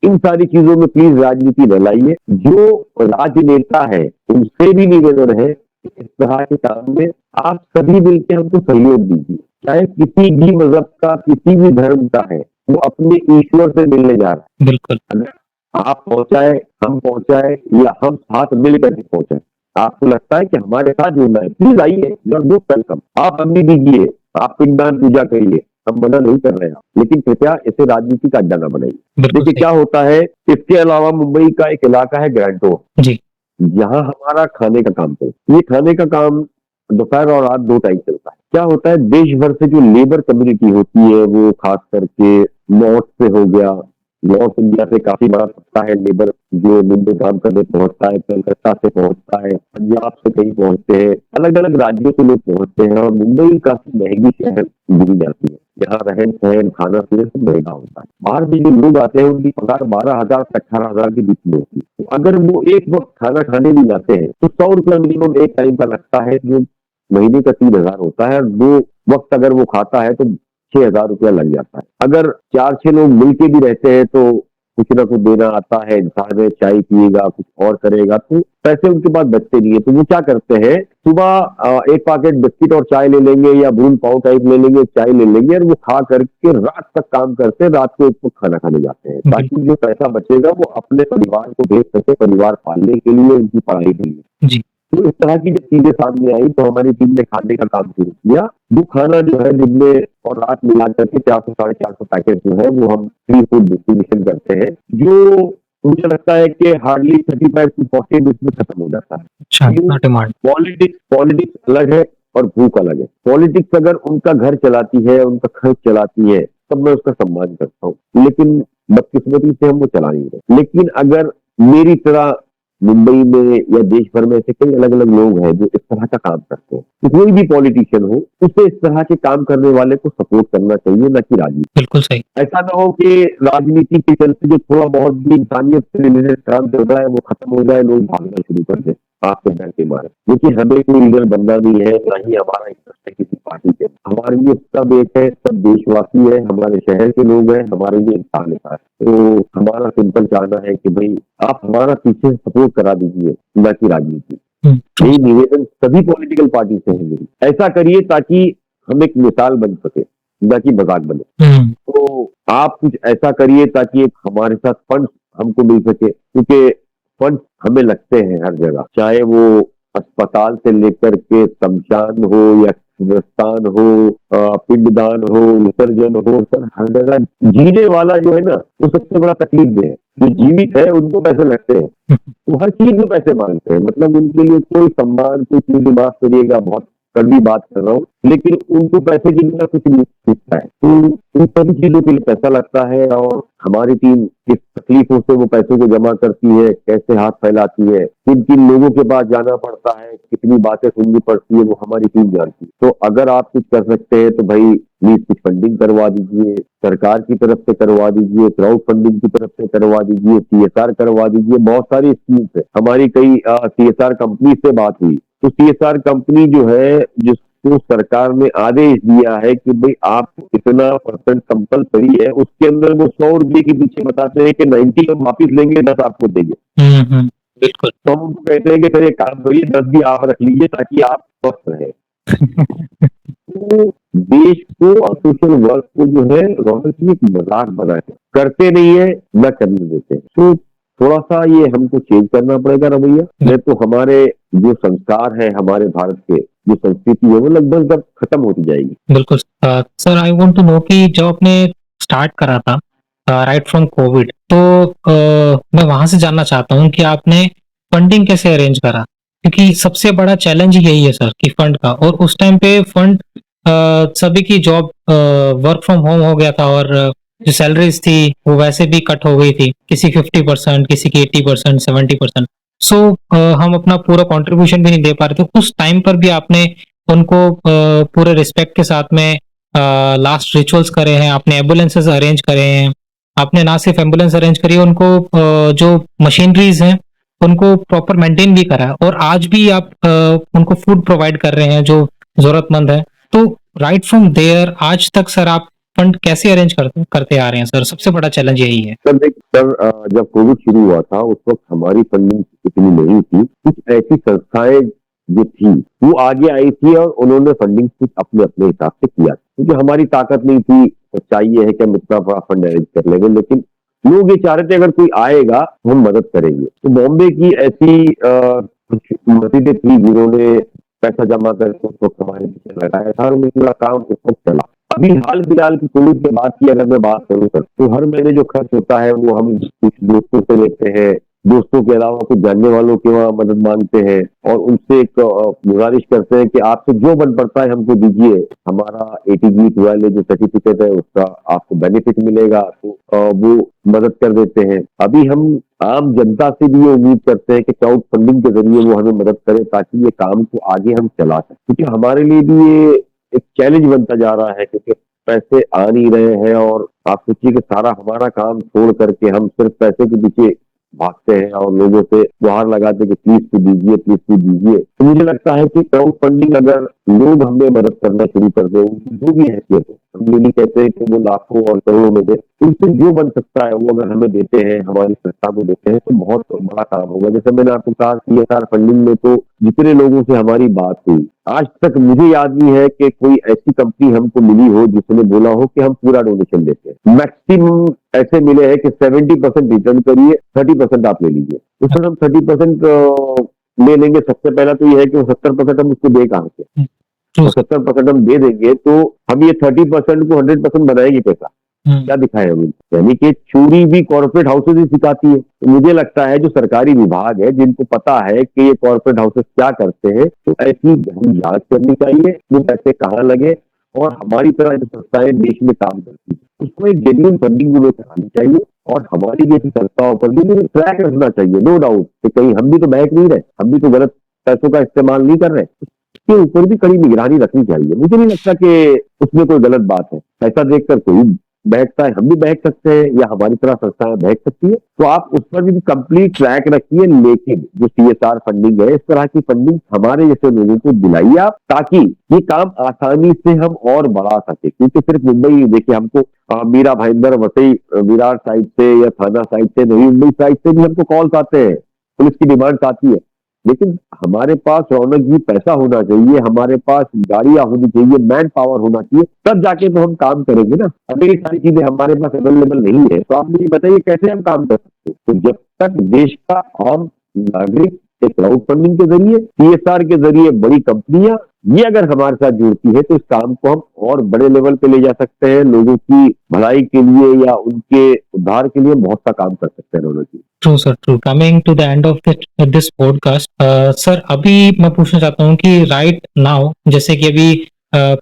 इन सारी चीजों में प्लीज राजनीति न लाइए। जो राजनेता है उनसे भी निवेदन है कि इस तरह के काम में आप सभी मिलकर हमको सहयोग दीजिए, चाहे किसी भी मजहब का, किसी भी धर्म का है, वो अपने ईश्वर से मिलने जा रहा है। बिल्कुल। अगर आप पहुंचाए, हम पहुंचाए, या हम साथ मिलकर के पहुंचाए, आपको लगता है कि हमारे साथ जुड़ना है, प्लीज आइए, यू आर मोस्ट वेलकम। आप अग्नि दीजिए, आप पिंडदान पूजा करिए, हम मना नहीं कर रहे हैं, लेकिन कृपया इसे राजनीति का अड्डा न बनाइए। देखिए क्या होता है, इसके अलावा मुंबई का एक इलाका है ग्रैंड रोड जी। यहाँ हमारा खाने का काम चलता है। ये खाने का काम दोपहर और रात 2 टाइम चलता है। क्या होता है, देश भर से जो लेबर कम्युनिटी होती है, वो खास करके नॉर्थ से हो गया, नॉर्थ इंडिया से काफी बड़ा सत्ता है लेबर जो मुंबई काम करने पहुंचता है, कलकत्ता से पहुंचता है, पंजाब से कहीं पहुंचते हैं, अलग अलग राज्यों से लोग पहुंचते हैं, और मुंबई काफी महंगी शहर गिनी जाती है। यहाँ रहन सहन खाना पीना सब महंगा होता है। बाहर से जो लोग आते हैं उनकी पगार 12,000 से 18,000 के बीच में होती है। तो अगर वो एक वक्त खाना खाने भी जाते हैं तो 100 रुपया मिनिमम एक टाइम का लगता है, जो महीने का 3,000 होता है, और 2 वक्त अगर वो खाता है तो 6,000 रुपया लग जाता है। अगर 4-6 लोग मिलके भी रहते हैं तो कुछ ना कुछ देना आता है, इंसान है, चाय पिएगा, कुछ और करेगा, तो पैसे उनके पास बचते नहीं है। तो वो क्या करते हैं, सुबह एक पैकेट बिस्किट और चाय ले लेंगे, या भून पाव टाइप ले लेंगे, चाय ले लेंगे, और वो खा करके रात तक काम करते हैं, रात को एक वक्त खाना खाने जाते हैं, ताकि जो पैसा बचेगा वो अपने परिवार को भेज सके, परिवार पालने के लिए, उनकी पढ़ाई के लिए। जी। तो इस तरह की जब चीजें सामने आई तो हमारी टीम ने खाने का काम शुरू किया। वो खाना जो है दिन में और रात मिला करके 400 साढ़े 400 पैकेट जो है वो हम फ्री फूड डिस्ट्रीब्यूशन करते हैं, जो मुझे लगता है कि हार्डली 35 to 40 मिनट में खत्म हो जाता है। अच्छा, इतना डिमांड। पॉलिटिक्स अलग है और भूख अलग है। पॉलिटिक्स अगर उनका घर चलाती है, उनका खर्च चलाती है, तब मैं उसका सम्मान करता हूँ, लेकिन बदकिस्मती से हम वो चला नहीं रहे। लेकिन अगर मेरी तरह मुंबई में या देश भर में ऐसे कई अलग अलग लोग हैं जो इस तरह का काम करते हैं, तो कोई भी पॉलिटिशियन हो उसे इस तरह के काम करने वाले को सपोर्ट करना चाहिए, न कि राजनीति। बिल्कुल सही। ऐसा ना हो कि राजनीति के चलते जो थोड़ा बहुत भी इंसानियत से रिलेटेड काम चल रहा है वो खत्म हो जाए, लोग भागना शुरू कर दें आपके डर के मारे। देखिए हमें कोई लीडर बनना नहीं है, ना ही हमारा इंटरेस्ट है किसी पार्टी के। हमारे लिए सब एक है, सब देशवासी है, हमारे शहर के लोग हैं, हमारे लिए इंसान है। तो हमारा सिंपल चाहना है कि भाई आप हमारा पीछे सपोर्ट करा दीजिए, न कि राजनीति। यही निवेदन सभी पॉलिटिकल पार्टी से है मेरी। ऐसा करिए ताकि हम एक मिसाल बन सके, न कि मजाक बने। तो आप कुछ ऐसा करिए ताकि एक हमारे साथ फंड हमको मिल सके, क्योंकि फंड हमें लगते हैं हर जगह, चाहे वो अस्पताल से लेकर के शमशान हो या प्रस्थान हो, पिंडदान हो, विसर्जन हो, सर हर जगह जीने वाला जो है ना वो सबसे बड़ा तकलीफ है। जो जीवित है उनको पैसे लगते हैं, वो हर चीज में पैसे मांगते हैं, मतलब उनके लिए कोई सम्मान, कोई चीज, माफ करिएगा बहुत कड़वी बात कर रहा हूँ, लेकिन उनको पैसे के बिना कुछ नहीं दिखता है। तो इन सभी चीजों के लिए पैसा लगता है और हमारी टीम किस तकलीफों से वो पैसों को जमा करती है, कैसे हाथ फैलाती है, किन किन लोगों के पास जाना पड़ता है, कितनी बातें सुननी पड़ती है, वो हमारी टीम जानती है। तो अगर आप कुछ कर सकते हैं तो भाई प्लीज कुछ फंडिंग करवा दीजिए, सरकार की तरफ से करवा दीजिए, क्राउड फंडिंग की तरफ से करवा दीजिए, CSR करवा दीजिए। बहुत सारी स्कीम्स है, हमारी कई CSR कंपनी से बात हुई, तो CSR कंपनी जो है जिसको सरकार ने आदेश दिया है कि भाई आप इतना % कंपलसरी है, उसके अंदर वो 100 रुपए के पीछे बताते हैं कि 90 हम वापिस लेंगे, 10 आपको देंगे। बिल्कुल। तो हम उनको कहते हैं कि सर एक काम करिए, 10 भी आप रख लीजिए ताकि आप स्वस्थ रहे। तो देश को और सोशल वर्क को जो है रौनक जी एक मजाक बना के करते नहीं है, न करने देते हैं। तो थोड़ा सा ये हमको चेंज करना पड़ेगा रवैया, नहीं तो हमारे जो संस्कार है, हमारे भारत के जो संस्कृति है, वो लगभग सब खत्म होती जाएगी। बिल्कुल। Sir I want to know कि जब आपने स्टार्ट करा था राइट फ्रॉम कोविड, तो मैं वहां से जानना चाहता हूँ कि आपने फंडिंग कैसे अरेंज करा, क्योंकि सबसे बड़ा चैलेंज यही है सर कि फंड का। और उस टाइम पे फंड सभी की जॉब वर्क फ्रॉम होम हो गया था और जो सैलरीज थी वो वैसे भी कट हो गई थी, किसी 50%, किसी की 80%, 70%। सो हम अपना पूरा कंट्रीब्यूशन भी नहीं दे पा रहे थे। उस टाइम पर भी आपने उनको पूरे रिस्पेक्ट के साथ में लास्ट रिचुअल्स करे हैं, आपने एम्बुलेंसेस अरेंज करे हैं, आपने ना सिर्फ एम्बुलेंस अरेंज करी है, उनको जो मशीनरीज हैं उनको प्रॉपर मेंटेन भी करा है, और आज भी आप उनको फूड प्रोवाइड कर रहे हैं जो जरूरतमंद है। तो राइट फ्रॉम देयर आज तक सर आप फंड कैसे अरेंज करते आ रहे हैं सर? सबसे बड़ा चैलेंज यही है। सर देख सर, जब कोविड शुरू हुआ था उस वक्त हमारी फंडिंग इतनी नहीं थी, कुछ ऐसी संस्थाएं जो थी वो आगे आई थी और उन्होंने फंडिंग कुछ अपने अपने हिसाब से किया, क्योंकि हमारी ताकत नहीं थी। सच्चाई ये है कि हम इतना बड़ा फंड अरेंज कर लेंगे, लेकिन लोग ये चाह रहे थे अगर कोई आएगा तो हम मदद करेंगे। तो बॉम्बे की ऐसी कुछ मस्जिदें थी जिन्होंने पैसा जमा करके उस वक्त हमारे पीछे लगाया था और वो पूरा काम उस वक्त चला। अभी हाल फिलहाल की कोविड के बाद की अगर मैं बात करूँ सर, तो हर महीने जो खर्च होता है वो हम कुछ दोस्तों से लेते हैं, दोस्तों के अलावा कुछ जानने वालों के वहाँ मदद मांगते हैं और उनसे एक गुजारिश करते हैं कि आपसे जो बन पड़ता है हमको दीजिए, हमारा ATG वाले जो सर्टिफिकेट है उसका आपको बेनिफिट मिलेगा। तो वो मदद कर देते हैं। अभी हम आम जनता से भी ये उम्मीद करते हैं कि क्राउड फंडिंग के जरिए वो हमें मदद करे ताकि ये काम को आगे हम चला सकें, क्योंकि हमारे लिए भी ये एक चैलेंज बनता जा रहा है, क्योंकि पैसे आ नहीं रहे हैं और आप सोचिए कि सारा हमारा काम छोड़ करके हम सिर्फ पैसे के पीछे भागते हैं और लोगों से गुहार लगाते कि प्लीज तो दीजिए, प्लीज तो दीजिए। तो मुझे लगता है कि क्राउड फंडिंग अगर लोग हमें मदद करना शुरू कर दे, जो भी हैसियत है, हम ये नहीं कहते हैं कि वो लाखों और करोड़ों में दे, उनसे जो बन सकता है वो अगर हमें देते हैं, हमारी संस्था को देते हैं, तो बहुत बड़ा काम होगा। जैसे मैंने आपको कहा CSR फंडिंग में तो जितने लोगों से हमारी बात हुई, आज तक मुझे याद नहीं है कि कोई ऐसी कंपनी हमको मिली हो जिसने बोला हो कि हम पूरा डोनेशन देते हैं। मैक्सिमम ऐसे मिले हैं कि 70% रिटर्न करिए, 30% आप ले लीजिए। तो सर हम 30% ले लेंगे, सबसे पहला तो ये है कि वो 70% हम उसको दे कहाँ से, तो 70% हम दे देंगे तो हम ये 30% को 100% बनाएंगे कैसा, क्या दिखाए हम? यानी कि चोरी भी कॉर्पोरेट हाउसेज ही सिखाती है। तो मुझे लगता है जो सरकारी विभाग है जिनको पता है कि ये कॉर्पोरेट हाउसेज क्या करते हैं, तो ऐसी गहन जांच करनी चाहिए, वो पैसे कहाँ लगे, और हमारी तरह जो संस्थाएं देश में काम करती है उसको एक जेन्युइन फंडिंग उन्हें करानी चाहिए और हमारी जैसी संस्थाओं पर भी ट्रैक रखना चाहिए। नो डाउट कि कहीं हम भी तो बहक नहीं रहे, हम भी तो गलत पैसों का इस्तेमाल नहीं कर रहे, इसके ऊपर भी कड़ी निगरानी रखनी चाहिए। मुझे नहीं लगता कि उसमें कोई गलत बात है। पैसा देखकर कोई बहकता है, हम भी बहक सकते हैं या हमारी तरह संस्थाएं बहक सकती है, तो आप उस पर भी कंप्लीट ट्रैक रखिए। लेकिन जो CSR फंडिंग है, इस तरह की फंडिंग हमारे जैसे लोगों को दिलाइए आप, ताकि ये काम आसानी से हम और बढ़ा सके। क्योंकि सिर्फ मुंबई देखिए, हमको मीरा भाईंदर, वसई, विरार साइड से या थाना साइड से, नवी मुंबई साइड से भी हमको कॉल्स आते हैं, पुलिस की डिमांड आती है, लेकिन हमारे पास रौनक जी पैसा होना चाहिए, हमारे पास गाड़ियां होनी चाहिए, मैन पावर होना चाहिए, तब जाके तो हम काम करेंगे ना। अगर ये सारी चीजें हमारे पास अवेलेबल नहीं है तो आप मुझे बताइए कैसे हम काम कर सकते हैं। तो जब तक देश का आम नागरिक एक क्राउड फंडिंग के जरिए, CSR के जरिए बड़ी कंपनियां ये अगर हमारे साथ जुड़ती है तो इस काम को हम और बड़े लेवल पे ले जा सकते हैं। लोगों की भलाई के लिए या उनके उद्धार के लिए बहुत सा काम कर सकते हैं दोनों की। True sir, true. Coming to the end of this podcast, sir अभी मैं पूछना चाहता हूँ कि राइट नाउ, जैसे कि अभी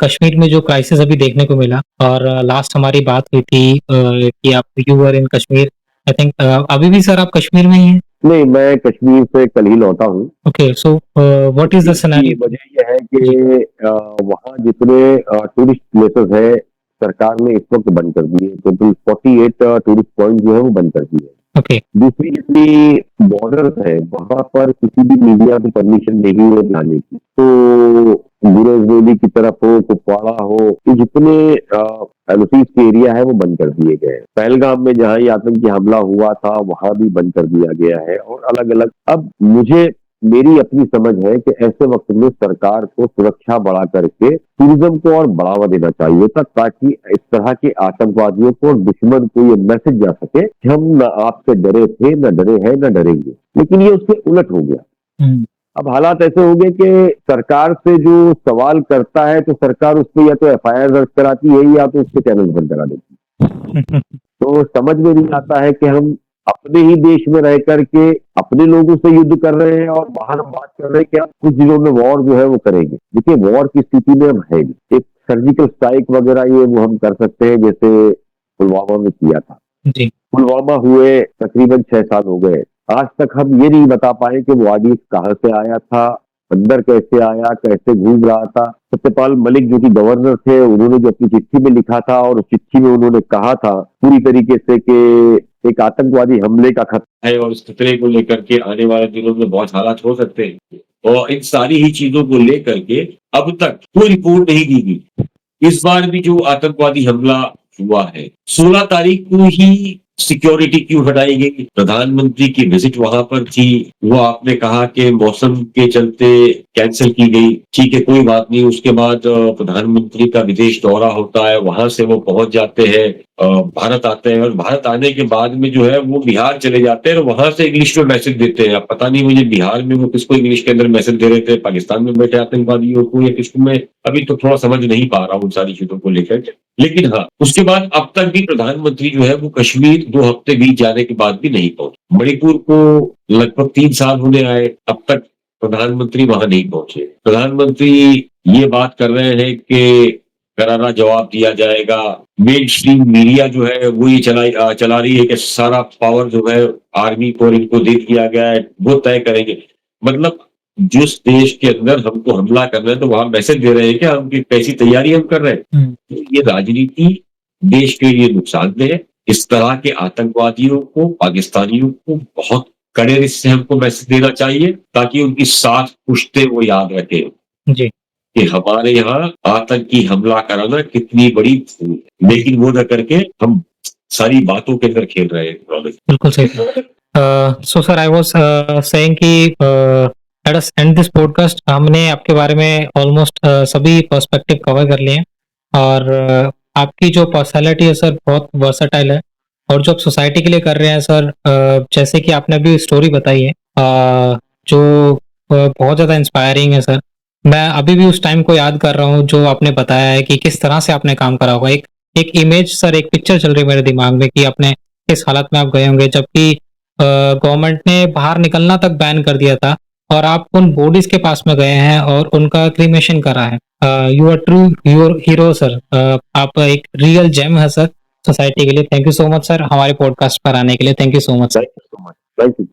कश्मीर में जो क्राइसिस अभी देखने को मिला, और लास्ट हमारी बात हुई थी कि आप you were in Kashmir, I think अभी भी सर आप कश्मीर में ही हैं? नहीं, मैं कश्मीर से कल ही लौटा हूँ। Okay, so what is the इसकी सिनेरियो? वजह यह है कि वहाँ जितने टूरिस्ट प्लेसेस है सरकार ने इस वक्त बंद कर दिए। टोटल 48 टूरिस्ट पॉइंट जो है वो बंद कर दिए। ओके, दूसरी जितनी बॉर्डर्स है वहां पर किसी भी मीडिया को परमिशन नहीं है जाने की। तो गुरेज की तरफ हो, कुपवाड़ा हो, ये जितने एलओसीज के एरिया है वो बंद कर दिए गए। पहलगाम में जहां ये आतंकी हमला हुआ था वहां भी बंद कर दिया गया है और अलग अलग। अब मेरी अपनी समझ है कि ऐसे वक्त में सरकार को सुरक्षा बढ़ा करके टूरिज्म को और बढ़ावा देना चाहिए था, ताकि इस तरह के आतंकवादियों को और दुश्मन को ये मैसेज जा सके कि हम न आपसे डरे थे, न डरे हैं, न डरेंगे। लेकिन ये उसके उलट हो गया। अब हालात ऐसे हो गए कि सरकार से जो सवाल करता है तो सरकार उस पर या तो FIR दर्ज कराती है या तो उसके चैनल बंद करा देती है। तो समझ में नहीं आता है कि हम अपने ही देश में रह करके अपने लोगों से युद्ध कर रहे हैं और बाहर हम बात कर रहे हैं कि हम कुछ दिनों में वॉर जो है वो करेंगे। देखिए, वॉर की स्थिति में हम है नहीं। एक सर्जिकल स्ट्राइक वगैरह ये वो हम कर सकते हैं, जैसे पुलवामा में किया था। जी, पुलवामा हुए तकरीबन 6 साल हो गए। आज तक हम ये नहीं बता पाए कि वो आदमी कहाँ से आया था, अंदर कैसे आया, कैसे घूम रहा था। सत्यपाल मलिक जो कि गवर्नर थे, उन्होंने जो अपनी चिट्ठी में लिखा था और उस चिट्ठी में उन्होंने कहा था पूरी तरीके से कि एक आतंकवादी हमले का खतरा है और इस खतरे को लेकर के आने वाले दिनों में बहुत हालात हो सकते हैं। और इन सारी ही चीजों को लेकर के अब तक कोई रिपोर्ट नहीं दी गई। इस बार भी जो आतंकवादी हमला हुआ है 16 तारीख को ही सिक्योरिटी क्यों हटाई गई? प्रधानमंत्री की विजिट वहां पर थी, वो आपने कहा कि मौसम के चलते कैंसिल की गई। ठीक है, कोई बात नहीं। उसके बाद प्रधानमंत्री का विदेश दौरा होता है, वहां से वो पहुंच जाते हैं, भारत आते हैं और भारत आने के बाद में जो है वो बिहार चले जाते हैं और वहां से इंग्लिश में मैसेज देते हैं। अब पता नहीं मुझे बिहार में वो किसको इंग्लिश के अंदर मैसेज दे रहे थे, पाकिस्तान में बैठे आतंकवादियों को या किसको, मैं अभी तो थोड़ा समझ नहीं पा रहा हूँ उन सारी चीजों को लेकर। लेकिन हाँ, उसके बाद अब तक भी प्रधानमंत्री जो है वो कश्मीर 2 हफ्ते बीत जाने के बाद भी नहीं पहुंचे। मणिपुर को लगभग 3 साल होने आए, अब तक प्रधानमंत्री वहां नहीं पहुंचे। प्रधानमंत्री ये बात कर रहे हैं कि करारा जवाब दिया जाएगा। मेन स्ट्रीम मीडिया जो है वो ये चला रही है कि सारा पावर जो है आर्मी को इनको दे दिया गया है, वो तय करेंगे। मतलब जिस देश के अंदर हमको हमला करना है तो वहां मैसेज दे रहे हैं कि हम कैसी तैयारी हम कर रहे हैं। तो ये राजनीति देश के लिए नुकसानदेह है। इस तरह के आतंकवादियों को, पाकिस्तानियों को बहुत कड़े रिश्ते से हमको मैसेज देना चाहिए ताकि उनकी साथ पुश्ते वो याद रखें जी, कि हमारे यहाँ आतंकी हमला कराना कितनी बड़ी भूल है। लेकिन वो न करके हम सारी बातों के अंदर खेल रहे हैं। बिल्कुल सही। So sir, I was saying कि let us end this podcast. हमने आपके बारे में ऑलमोस्ट सभी पर्सपेक्टिव कवर कर लिए हैं, और आपकी जो पर्सनालिटी है सर बहुत वर्सेटाइल है, और जो आप सोसाइटी के लिए कर रहे हैं सर, जैसे कि आपने अभी स्टोरी बताई है, जो बहुत ज़्यादा इंस्पायरिंग है सर। मैं अभी भी उस टाइम को याद कर रहा हूँ जो आपने बताया है कि किस तरह से आपने काम करा होगा। एक इमेज सर, एक पिक्चर चल रही है मेरे दिमाग में कि आपने किस हालत में आप गए होंगे, जबकि गवर्नमेंट ने बाहर निकलना तक बैन कर दिया था और आप उन बॉडीज के पास में गए हैं और उनका क्रीमेशन करा है। You are true hero sir. आप एक रियल जेम है सर सोसाइटी के लिए। Thank you so much sir हमारे पॉडकास्ट पर आने के लिए। Thank you so much sir. Thank you so much. Thank you.